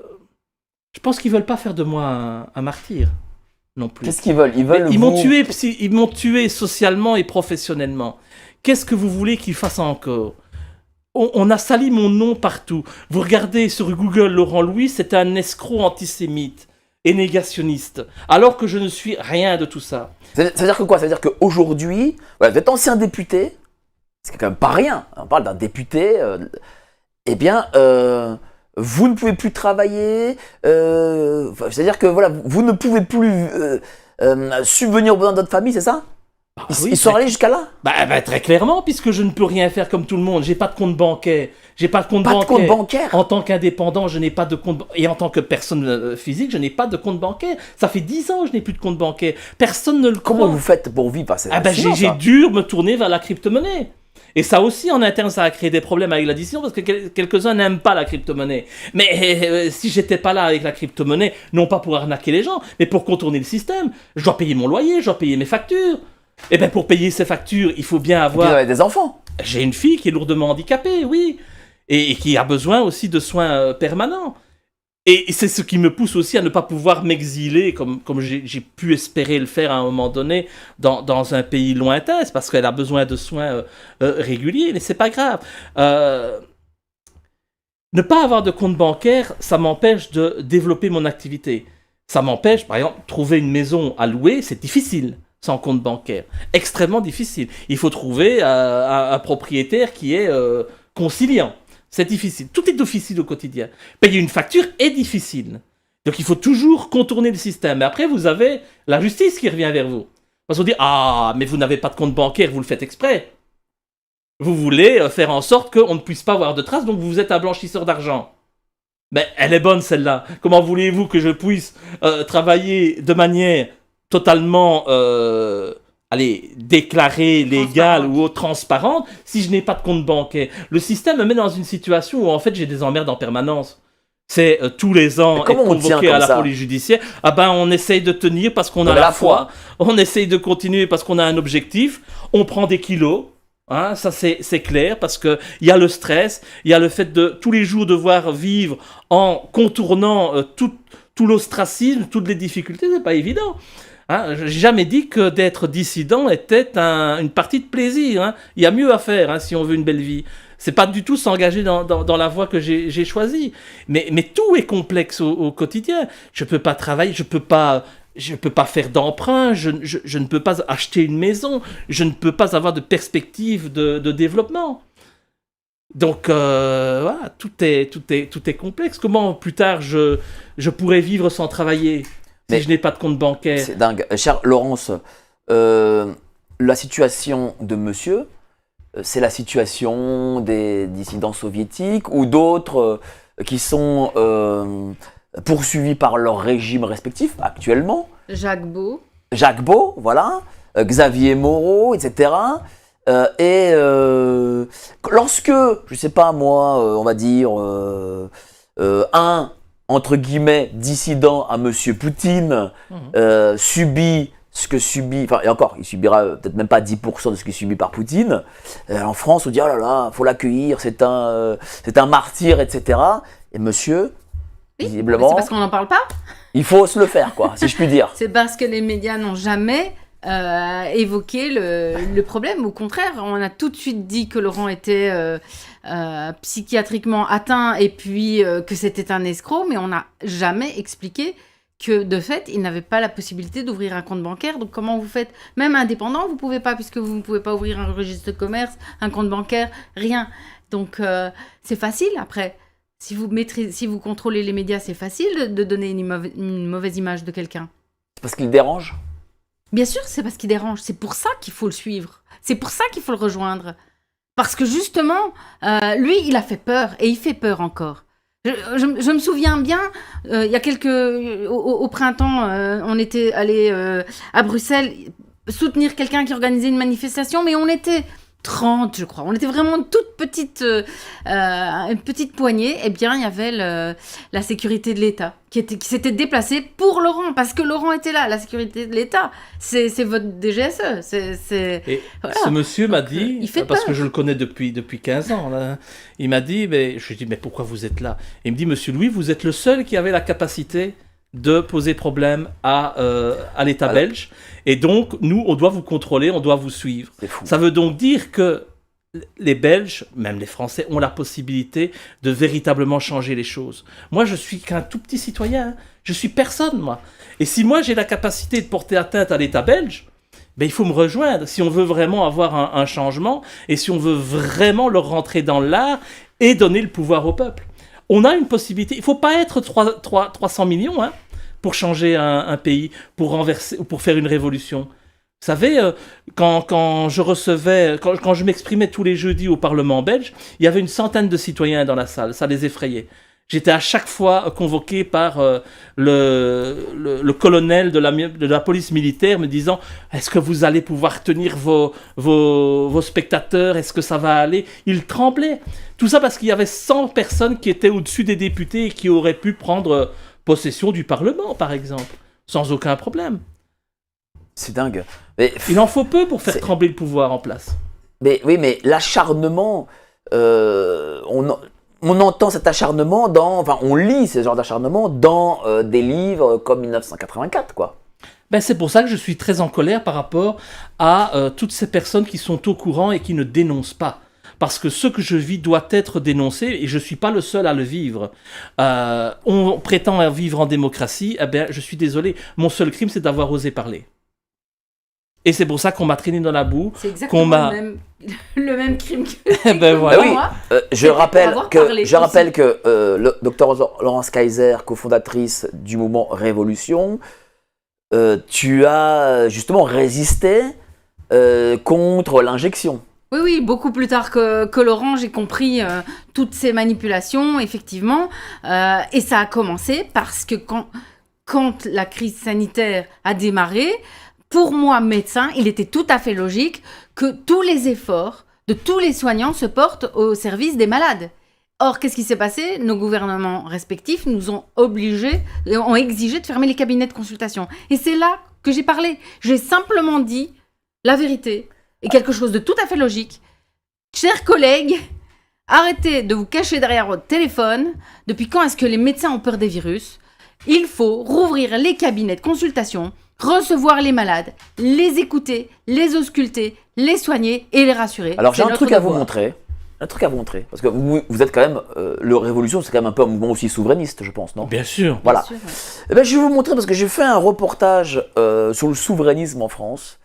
pense qu'ils ne veulent pas faire de moi un martyr non plus. Qu'est-ce qu'ils veulent? Ils m'ont tué socialement et professionnellement. Qu'est-ce que vous voulez qu'ils fassent encore? On a sali mon nom partout. Vous regardez sur Google Laurent Louis, c'est un escroc antisémite et négationniste, alors que je ne suis rien de tout ça. Ça veut dire que quoi? Ça veut dire qu'aujourd'hui, voilà, vous êtes ancien député, c'est quand même pas rien. On parle d'un député, eh bien, vous ne pouvez plus travailler, c'est-à-dire que voilà, vous ne pouvez plus subvenir aux besoins de votre famille, c'est ça? Bah Ils sont allés jusqu'à là? Bah, très clairement, puisque je ne peux rien faire comme tout le monde. J'ai pas de compte bancaire. J'ai pas de compte Pas de bancaire. compte bancaire? En tant qu'indépendant, je n'ai pas de compte. Et en tant que personne physique, je n'ai pas de compte bancaire. Ça fait 10 ans que je n'ai plus de compte bancaire. Personne ne le croit. Comment vous faites pour vivre? C'est hallucinant, J'ai ça. dû me tourner vers la crypto-monnaie. Et ça aussi, en interne, ça a créé des problèmes avec la décision parce que quelques-uns n'aiment pas la crypto-monnaie. Mais si j'étais pas là avec la crypto-monnaie, non pas pour arnaquer les gens, mais pour contourner le système, je dois payer mon loyer, je dois payer mes factures. Et bien pour payer ces factures, il faut bien Et puis, avoir... vous avez des enfants. J'ai une fille qui est lourdement handicapée, oui, et qui a besoin aussi de soins permanents. Et c'est ce qui me pousse aussi à ne pas pouvoir m'exiler comme j'ai pu espérer le faire à un moment donné dans un pays lointain. C'est parce qu'elle a besoin de soins réguliers, mais c'est pas grave. Ne pas avoir de compte bancaire, ça m'empêche de développer mon activité. Ça m'empêche, par exemple, trouver une maison à louer, c'est difficile sans compte bancaire. Extrêmement difficile. Il faut trouver un propriétaire qui est conciliant. C'est difficile. Tout est difficile au quotidien. Payer une facture est difficile. Donc il faut toujours contourner le système. Mais après, vous avez la justice qui revient vers vous. Parce qu'on dit « Ah, mais vous n'avez pas de compte bancaire, vous le faites exprès. Vous voulez faire en sorte qu'on ne puisse pas avoir de traces, donc vous êtes un blanchisseur d'argent. » Mais elle est bonne celle-là. Comment voulez-vous que je puisse travailler de manière totalement déclarée, légale ou transparente si je n'ai pas de compte bancaire? Le système me met dans une situation où en fait j'ai des emmerdes en permanence. C'est tous les ans être convoqué à la police judiciaire. Ah ben on essaye de tenir parce qu'on a la foi. On essaye de continuer parce qu'on a un objectif. On prend des kilos. Hein, ça c'est clair parce que il y a le stress, il y a le fait de tous les jours devoir vivre en contournant tout l'ostracisme, toutes les difficultés, c'est pas évident. Hein, j'ai jamais dit que d'être dissident était une partie de plaisir. Hein. Il y a mieux à faire si on veut une belle vie. C'est pas du tout s'engager dans la voie que j'ai choisie. Mais tout est complexe au quotidien. Je peux pas travailler, je peux pas faire d'emprunt, je ne peux pas acheter une maison, je ne peux pas avoir de perspective de développement. Donc voilà, tout est complexe. Comment plus tard je pourrais vivre sans travailler si je n'ai pas de compte bancaire? C'est dingue. Cher Laurence, la situation de monsieur, c'est la situation des dissidents soviétiques ou d'autres qui sont poursuivis par leur régime respectif actuellement. Jacques Beau. Jacques Beau, voilà, Xavier Moreau, etc. Lorsque, je sais pas moi, on va dire, un, entre guillemets, dissident à monsieur Poutine subit ce que subit, enfin, et encore, il subira peut-être même pas 10% de ce qu'il subit par Poutine. En France, on dit, oh là là, faut l'accueillir, c'est un martyr, etc. Et monsieur, Oui, visiblement, c'est parce qu'on n'en parle pas. il faut se le faire, quoi, si je puis dire. C'est parce que les médias n'ont jamais évoqué le problème. Au contraire, on a tout de suite dit que Laurent était psychiatriquement atteint et puis que c'était un escroc, mais on n'a jamais expliqué que de fait, il n'avait pas la possibilité d'ouvrir un compte bancaire. Donc comment vous faites? Même indépendant, vous ne pouvez pas, puisque vous ne pouvez pas ouvrir un registre de commerce, un compte bancaire, rien. Donc c'est facile après. Si vous contrôlez les médias, c'est facile de donner une mauvaise image de quelqu'un. Parce qu'il dérange. Bien sûr, c'est parce qu'il dérange. C'est pour ça qu'il faut le suivre. C'est pour ça qu'il faut le rejoindre. Parce que justement, lui, il a fait peur. Et il fait peur encore. Je me souviens bien, il y a au printemps, on était allé à Bruxelles soutenir quelqu'un qui organisait une manifestation, mais on était 30, je crois. On était vraiment une toute petite, une petite poignée. Eh bien, il y avait la sécurité de l'État qui s'était déplacée pour Laurent, parce que Laurent était là. La sécurité de l'État, c'est votre DGSE. Et voilà. ce monsieur m'a dit, il fait parce peur. que je le connais depuis 15 ans, là, il m'a dit, mais, je lui ai dit, mais pourquoi vous êtes là? Il me dit, monsieur Louis, vous êtes le seul qui avait la capacité de poser problème à l'État belge. Et donc, nous, on doit vous contrôler, on doit vous suivre. C'est fou. Ça veut donc dire que les Belges, même les Français, ont la possibilité de véritablement changer les choses. Moi, je suis qu'un tout petit citoyen. Hein. Je suis personne, moi. Et si moi, j'ai la capacité de porter atteinte à l'État belge, ben, il faut me rejoindre si on veut vraiment avoir un changement et si on veut vraiment leur rentrer dans l'art et donner le pouvoir au peuple. On a une possibilité. Il ne faut pas être 300 millions hein, pour changer un pays, pour renverser ou pour faire une révolution. Vous savez, quand je m'exprimais tous les jeudis au Parlement belge, il y avait une centaine de citoyens dans la salle. Ça les effrayait. J'étais à chaque fois convoqué par le colonel de la police militaire me disant « Est-ce que vous allez pouvoir tenir vos spectateurs? Est-ce que ça va aller ?» Il tremblait. Tout ça parce qu'il y avait 100 personnes qui étaient au-dessus des députés et qui auraient pu prendre possession du Parlement, par exemple, sans aucun problème. C'est dingue. Mais, Il en faut peu pour faire trembler le pouvoir en place. mais oui, mais l'acharnement, on entend cet acharnement on lit ce genre d'acharnement dans des livres comme 1984, quoi. Ben, c'est pour ça que je suis très en colère par rapport à toutes ces personnes qui sont au courant et qui ne dénoncent pas. Parce que ce que je vis doit être dénoncé et je ne suis pas le seul à le vivre. On prétend vivre en démocratie, eh ben, je suis désolé, mon seul crime c'est d'avoir osé parler. Et c'est pour ça qu'on m'a traîné dans la boue. C'est exactement le même crime que Ben voilà. Oui, je rappelle que le Dr Laurence Kayser, cofondatrice du mouvement Révolution, tu as justement résisté contre l'injection. Oui, beaucoup plus tard que Laurent, j'ai compris toutes ces manipulations, effectivement. Et ça a commencé parce que quand la crise sanitaire a démarré, pour moi, médecin, il était tout à fait logique que tous les efforts de tous les soignants se portent au service des malades. Or, qu'est-ce qui s'est passé? Nos gouvernements respectifs nous ont exigé de fermer les cabinets de consultation. Et c'est là que j'ai parlé. J'ai simplement dit la vérité et quelque chose de tout à fait logique. Chers collègues, arrêtez de vous cacher derrière votre téléphone. Depuis quand est-ce que les médecins ont peur des virus? Il faut rouvrir les cabinets de consultation, recevoir les malades, les écouter, les ausculter, les soigner et les rassurer. Alors j'ai C'est un truc notre à vous devoir. montrer. Parce que vous êtes quand même, le Révolution, c'est quand même un peu un mouvement aussi souverainiste, je pense, non? Bien sûr. Voilà. Bien sûr, ouais. Eh ben, je vais vous montrer parce que j'ai fait un reportage sur le souverainisme en France.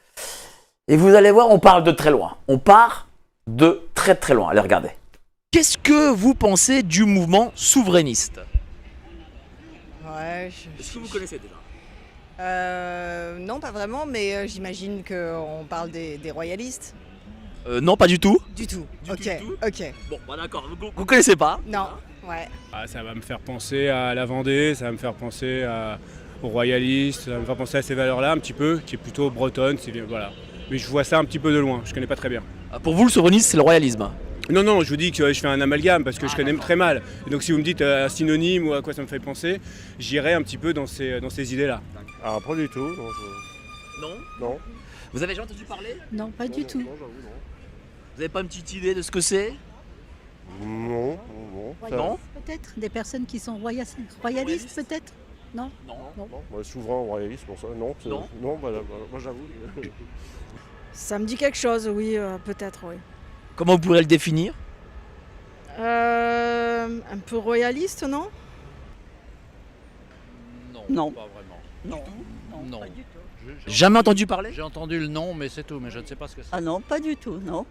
Et vous allez voir, on parle de très loin. On part de très très loin. Allez, regardez. Qu'est-ce que vous pensez du mouvement souverainiste? Ouais, Est-ce que vous connaissez déjà? non, pas vraiment, mais j'imagine qu'on parle des royalistes. Non, pas du tout. Du tout. Du Ok, tout, du tout. ok. Bon, bah d'accord, vous connaissez pas? Non, ouais. Ah, ça va me faire penser à la Vendée, ça va me faire penser aux royalistes, ça va me faire penser à ces valeurs-là un petit peu, qui est plutôt bretonne, voilà. Mais je vois ça un petit peu de loin, je connais pas très bien. Pour vous, le souverainisme, c'est le royalisme? Non, je vous dis que je fais un amalgame parce que je connais très mal. Et donc si vous me dites un synonyme ou à quoi ça me fait penser, j'irai un petit peu dans ces idées-là. Ah, pas du tout, non. Non. Non. Vous avez déjà entendu parler? Non, pas du tout. Non, j'avoue, non. Vous avez pas une petite idée de ce que c'est? Non. Non. Peut-être des personnes qui sont royalistes, peut-être. Non. Non. Ouais, souverain, royaliste, pour ça, non. Non. Non, bah, moi j'avoue. Ça me dit quelque chose, oui, peut-être, oui. Comment vous pourrez le définir? Un peu royaliste, non? Non. Pas vraiment. Non. Non. Jamais entendu parler? J'ai entendu le nom, mais c'est tout, mais je ne sais pas ce que c'est. Ah non, pas du tout, non.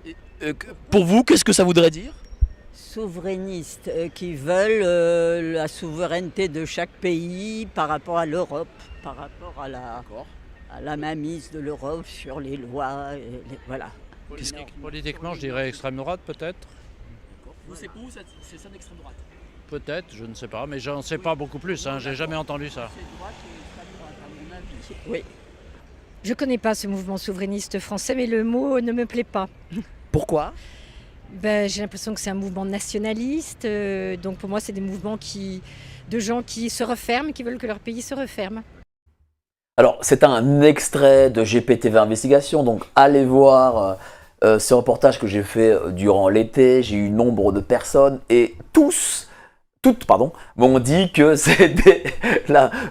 Pour vous, qu'est-ce que ça voudrait dire? Souverainistes qui veulent la souveraineté de chaque pays par rapport à l'Europe, par rapport à la mainmise de l'Europe sur les lois, voilà. Politiquement, je dirais extrême droite, peut-être. Vous, c'est pour vous, c'est ça d'extrême droite? Peut-être, je ne sais pas, mais j'en sais pas beaucoup plus, hein, j'ai jamais entendu ça. Oui. Je connais pas ce mouvement souverainiste français, mais le mot ne me plaît pas. Pourquoi? J'ai l'impression que c'est un mouvement nationaliste, donc pour moi c'est des mouvements de gens qui se referment, qui veulent que leur pays se referme. Alors, c'est un extrait de GPTV Investigation, donc allez voir ce reportage que j'ai fait durant l'été. J'ai eu nombre de personnes et toutes m'ont dit que c'était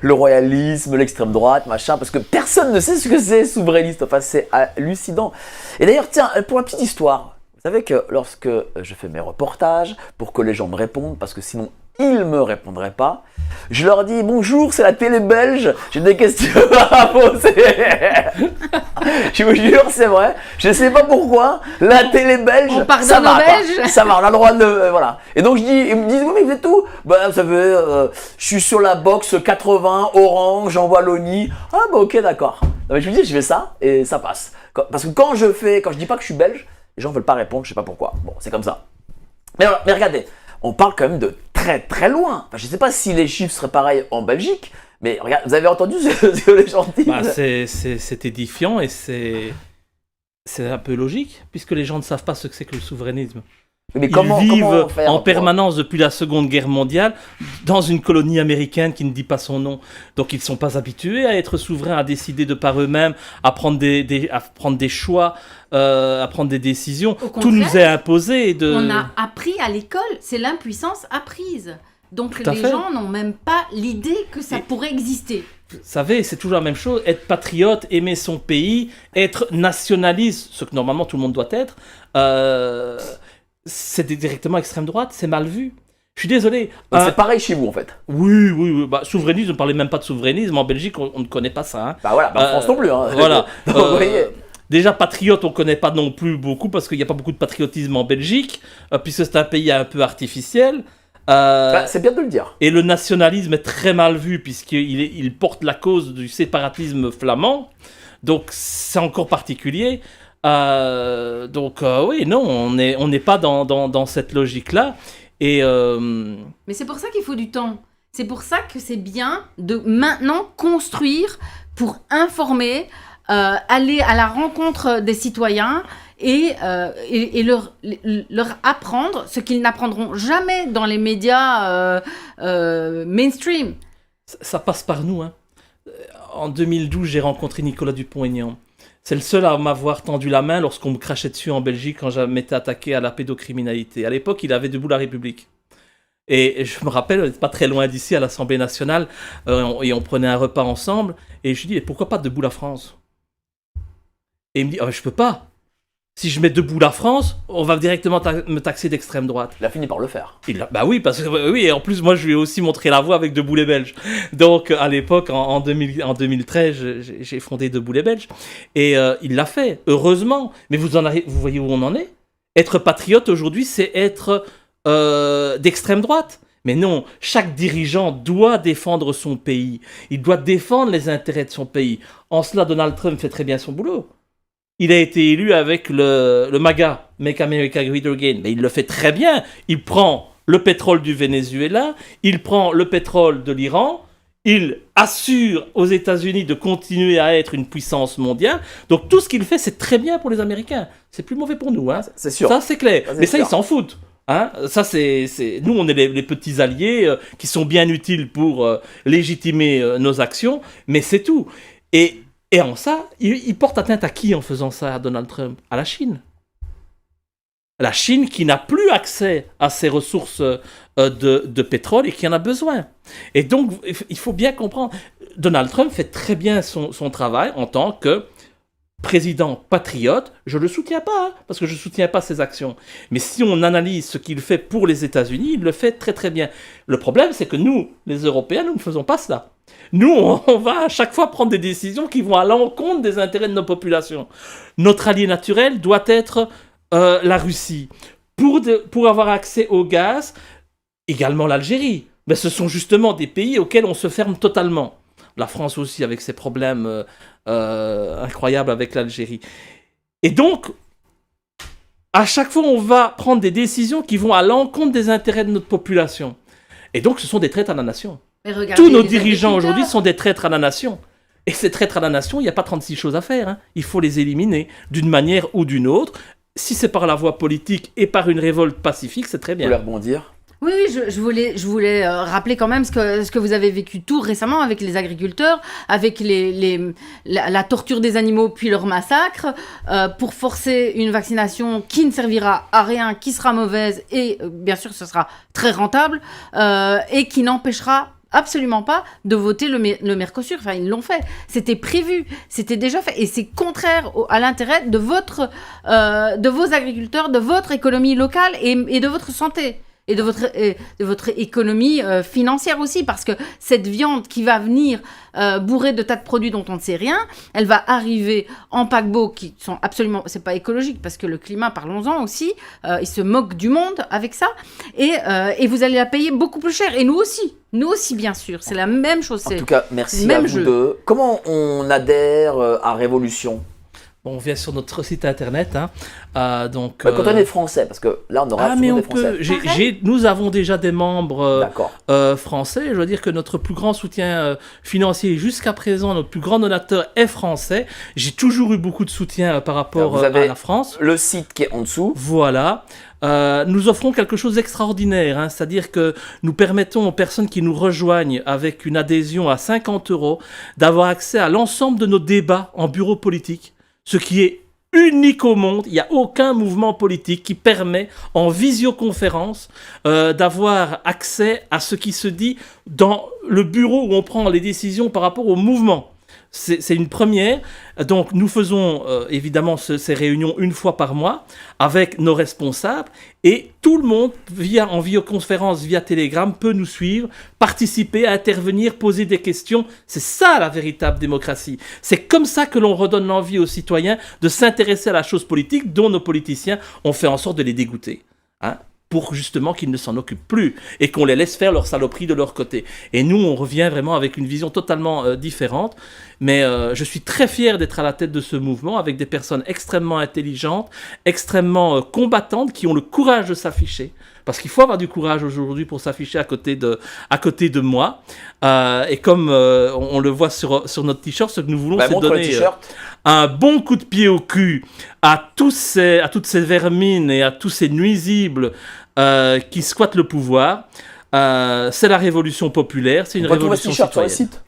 le royalisme, l'extrême droite, machin, parce que personne ne sait ce que c'est souverainiste. Enfin, c'est hallucinant. Et d'ailleurs, tiens, pour la petite histoire, vous savez que lorsque je fais mes reportages, pour que les gens me répondent, parce que sinon ils ne me répondraient pas, je leur dis bonjour, c'est la télé belge, j'ai des questions à poser. Je vous jure, c'est vrai. Je ne sais pas pourquoi, la télé belge, On pardonne ça va, aux Belges. ça va, on a le droit de... voilà. Et donc je dis, ils me disent, oui mais vous êtes où? Bah vous savez, je suis sur la box 80, Orange, en Wallonie. Ah bah ok, d'accord. Non, mais je vous dis, je fais ça et ça passe. Parce que quand je dis pas que je suis belge, les gens ne veulent pas répondre, je sais pas pourquoi. Bon, c'est comme ça. Mais regardez, on parle quand même de très très loin. Enfin, je ne sais pas si les chiffres seraient pareils en Belgique, mais regarde, vous avez entendu ce que les gens disent? C'est édifiant et c'est un peu logique, puisque les gens ne savent pas ce que c'est que le souverainisme. Mais Ils vivent faire en permanence depuis la Seconde Guerre mondiale dans une colonie américaine qui ne dit pas son nom. Donc ils ne sont pas habitués à être souverains, à décider de par eux-mêmes, à prendre des choix, à prendre des décisions. Tout nous est imposé. On a appris à l'école, c'est l'impuissance apprise. Donc les gens n'ont même pas l'idée que ça pourrait exister. Vous savez, c'est toujours la même chose. Être patriote, aimer son pays, être nationaliste, ce que normalement tout le monde doit être, c'est directement extrême droite, c'est mal vu. Je suis désolé. C'est pareil chez vous en fait. Oui. Bah, souverainisme, on ne parlait même pas de souverainisme. En Belgique, on ne connaît pas ça. Hein. Bah voilà, en France non plus. Hein. Voilà. Vous voyez. Déjà, patriote, on ne connaît pas non plus beaucoup parce qu'il n'y a pas beaucoup de patriotisme en Belgique, puisque c'est un pays un peu artificiel. C'est bien de le dire. Et le nationalisme est très mal vu puisqu'il porte la cause du séparatisme flamand. Donc, c'est encore particulier. Oui, non, on n'est pas dans cette logique-là. Mais c'est pour ça qu'il faut du temps. C'est pour ça que c'est bien de maintenant construire pour informer, aller à la rencontre des citoyens et leur apprendre ce qu'ils n'apprendront jamais dans les médias mainstream. Ça passe par nous. Hein. En 2012, j'ai rencontré Nicolas Dupont-Aignan. C'est le seul à m'avoir tendu la main lorsqu'on me crachait dessus en Belgique quand je m'étais attaqué à la pédocriminalité. À l'époque, il avait Debout la République. Et je me rappelle, pas très loin d'ici, à l'Assemblée nationale, et on prenait un repas ensemble, et je lui dis, mais pourquoi pas Debout la France? Et il me dit, je peux pas. Si je mets Debout la France, on va directement me taxer d'extrême droite. Il a fini par le faire. Bah oui, parce que oui, et en plus, moi, je lui ai aussi montré la voie avec Debout les Belges. Donc, à l'époque, en 2013, j'ai fondé Debout les Belges. Et il l'a fait, heureusement. Mais vous voyez où on en est? Être patriote aujourd'hui, c'est être d'extrême droite. Mais non, chaque dirigeant doit défendre son pays. Il doit défendre les intérêts de son pays. En cela, Donald Trump fait très bien son boulot. Il a été élu avec le MAGA, Make America Great Again. Mais il le fait très bien. Il prend le pétrole du Venezuela, il prend le pétrole de l'Iran, il assure aux États-Unis de continuer à être une puissance mondiale. Donc tout ce qu'il fait, c'est très bien pour les Américains. C'est plus mauvais pour nous, hein. C'est sûr. Ça, c'est clair. Mais ça, sûr. ils s'en foutent. Hein, ça nous on est les petits alliés qui sont bien utiles pour légitimer nos actions, mais c'est tout. Et en ça, il porte atteinte à qui en faisant ça à Donald Trump? À la Chine. La Chine qui n'a plus accès à ses ressources de pétrole et qui en a besoin. Et donc il faut bien comprendre, Donald Trump fait très bien son travail en tant que président patriote. Je ne le soutiens pas, parce que je ne soutiens pas ses actions. Mais si on analyse ce qu'il fait pour les États-Unis, il le fait très très bien. Le problème, c'est que nous, les Européens, nous ne faisons pas cela. Nous, on va à chaque fois prendre des décisions qui vont à l'encontre des intérêts de nos populations. Notre allié naturel doit être la Russie. Pour avoir accès au gaz, également l'Algérie. Mais ce sont justement des pays auxquels on se ferme totalement. La France aussi, avec ses problèmes incroyables avec l'Algérie. Et donc, à chaque fois, on va prendre des décisions qui vont à l'encontre des intérêts de notre population. Et donc, ce sont des traîtres à la nation. Tous nos dirigeants aujourd'hui sont des traîtres à la nation. Et ces traîtres à la nation, il n'y a pas 36 choses à faire. Hein. Il faut les éliminer d'une manière ou d'une autre. Si c'est par la voie politique et par une révolte pacifique, c'est très bien. Vous voulez rebondir ? Oui, je voulais rappeler quand même ce que vous avez vécu tout récemment avec les agriculteurs, avec la torture des animaux puis leur massacre, pour forcer une vaccination qui ne servira à rien, qui sera mauvaise et bien sûr ce sera très rentable et qui n'empêchera absolument pas de voter le Mercosur. Enfin, ils l'ont fait. C'était prévu. C'était déjà fait. Et c'est contraire à l'intérêt de vos agriculteurs, de votre économie locale et de votre santé. Et de votre économie financière aussi, parce que cette viande qui va venir bourrée de tas de produits dont on ne sait rien, elle va arriver en paquebot qui sont absolument... C'est pas écologique, parce que le climat, parlons-en aussi, il se moque du monde avec ça, et vous allez la payer beaucoup plus cher, et nous aussi bien sûr, c'est la même chose. En tout cas, merci à vous deux. Comment on adhère à Révolution ? On vient sur notre site internet. Hein. Donc, quand on est français, parce que là, on aura mais des Français. Nous avons déjà des membres français. Je veux dire que notre plus grand soutien financier jusqu'à présent, notre plus grand donateur est français. J'ai toujours eu beaucoup de soutien par rapport à la France. Le site qui est en dessous. Voilà. Nous offrons quelque chose d'extraordinaire, hein, c'est-à-dire que nous permettons aux personnes qui nous rejoignent avec une adhésion à 50 € d'avoir accès à l'ensemble de nos débats en bureau politique. Ce qui est unique au monde, il n'y a aucun mouvement politique qui permet en visioconférence d'avoir accès à ce qui se dit dans le bureau où on prend les décisions par rapport au mouvement. C'est une première. Donc nous faisons évidemment ces réunions une fois par mois avec nos responsables et tout le monde en vidéoconférence, via Telegram, peut nous suivre, participer, intervenir, poser des questions. C'est ça la véritable démocratie. C'est comme ça que l'on redonne l'envie aux citoyens de s'intéresser à la chose politique dont nos politiciens ont fait en sorte de les dégoûter. Hein, pour justement qu'ils ne s'en occupent plus et qu'on les laisse faire leur saloperie de leur côté. Et nous, on revient vraiment avec une vision totalement différente. Mais je suis très fier d'être à la tête de ce mouvement avec des personnes extrêmement intelligentes, extrêmement combattantes, qui ont le courage de s'afficher. Parce qu'il faut avoir du courage aujourd'hui pour s'afficher à côté de moi. Et comme on le voit sur notre t-shirt, ce que nous voulons, c'est donner un bon coup de pied au cul à toutes ces vermines et à tous ces nuisibles qui squattent le pouvoir. C'est la révolution populaire, c'est une révolution citoyenne. Sur le site,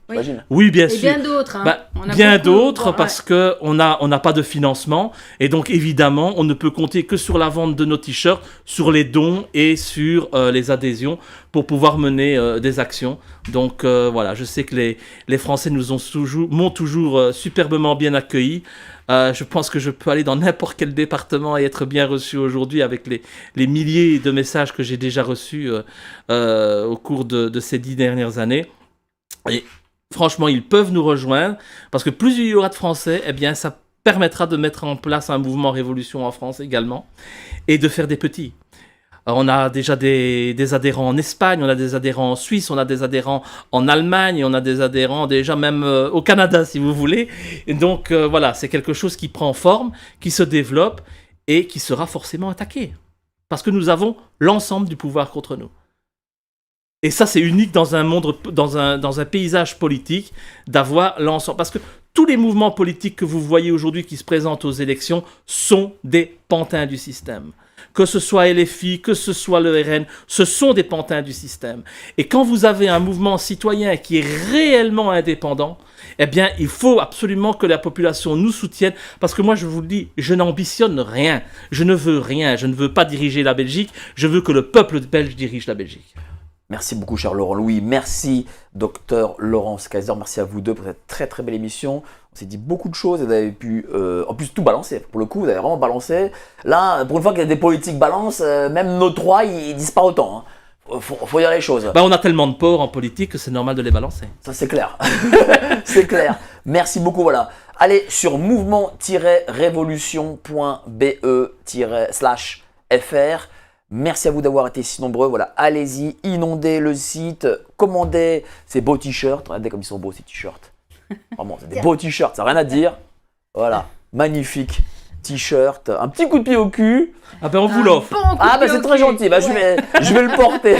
oui, bien sûr. Et bien d'autres. Hein. Bien d'autres, parce qu'on n'a pas de financement. Et donc, évidemment, on ne peut compter que sur la vente de nos t-shirts, sur les dons et sur les adhésions pour pouvoir mener des actions. Donc, voilà, je sais que les Français m'ont toujours superbement bien accueilli. Je pense que je peux aller dans n'importe quel département et être bien reçu aujourd'hui avec les milliers de messages que j'ai déjà reçus au cours de ces 10 dernières années. Et franchement, ils peuvent nous rejoindre parce que plus il y aura de Français, eh bien, ça permettra de mettre en place un mouvement révolution en France également et de faire des petits. On a déjà des adhérents en Espagne, on a des adhérents en Suisse, on a des adhérents en Allemagne, on a des adhérents déjà même au Canada, si vous voulez. Et donc voilà, c'est quelque chose qui prend forme, qui se développe et qui sera forcément attaqué. Parce que nous avons l'ensemble du pouvoir contre nous. Et ça, c'est unique dans un monde, dans un paysage politique, d'avoir l'ensemble. Parce que tous les mouvements politiques que vous voyez aujourd'hui qui se présentent aux élections sont des pantins du système. Que ce soit LFI, que ce soit le RN, ce sont des pantins du système. Et quand vous avez un mouvement citoyen qui est réellement indépendant, eh bien, il faut absolument que la population nous soutienne. Parce que moi, je vous le dis, je n'ambitionne rien. Je ne veux rien. Je ne veux pas diriger la Belgique. Je veux que le peuple belge dirige la Belgique. Merci beaucoup, cher Laurent Louis. Merci, docteur Laurence Kaiser. Merci à vous deux pour cette très très belle émission. On s'est dit beaucoup de choses et vous avez pu, en plus, tout balancer. Pour le coup, vous avez vraiment balancé. Là, pour une fois qu'il y a des politiques balancent, même nos trois, ils disent pas autant. Hein. Faut dire les choses. Bah, on a tellement de porcs en politique que c'est normal de les balancer. Ça, c'est clair. C'est clair. Merci beaucoup, voilà. Allez sur mouvement-révolution.be/fr. Merci à vous d'avoir été si nombreux. Voilà, allez-y, inondez le site, commandez ces beaux t-shirts. Regardez comme ils sont beaux ces t-shirts. Vraiment, c'est des beaux t-shirts, ça n'a rien à dire. Voilà, magnifique t-shirt, un petit coup de pied au cul. Ah ben on vous l'offre. Ah ben c'est très gentil, ben, ouais. je vais le porter.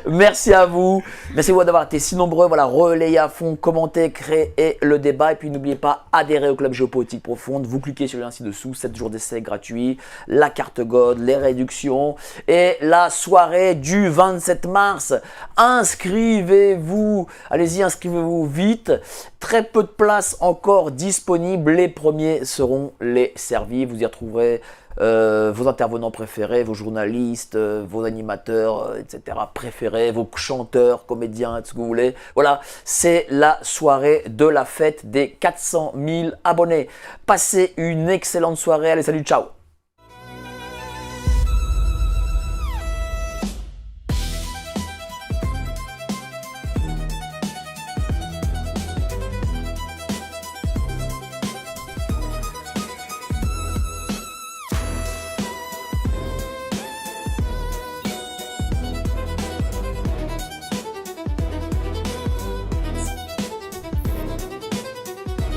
Merci à vous. Merci à vous d'avoir été si nombreux. Voilà, relayez à fond, commentez, créez le débat. Et puis n'oubliez pas, adhérez au Club Géopolitique Profonde. Vous cliquez sur le lien ci-dessous, 7 jours d'essai gratuits, la carte God, les réductions et la soirée du 27 mars. Inscrivez-vous. Allez-y, inscrivez-vous vite. Très peu de places encore disponibles. Les premiers seront les servis. Vous y retrouverez vos intervenants préférés, vos journalistes, vos animateurs, etc. préférés, vos chanteurs, comédiens, tout ce que vous voulez. Voilà, c'est la soirée de la fête des 400 000 abonnés. Passez une excellente soirée. Allez, salut, ciao!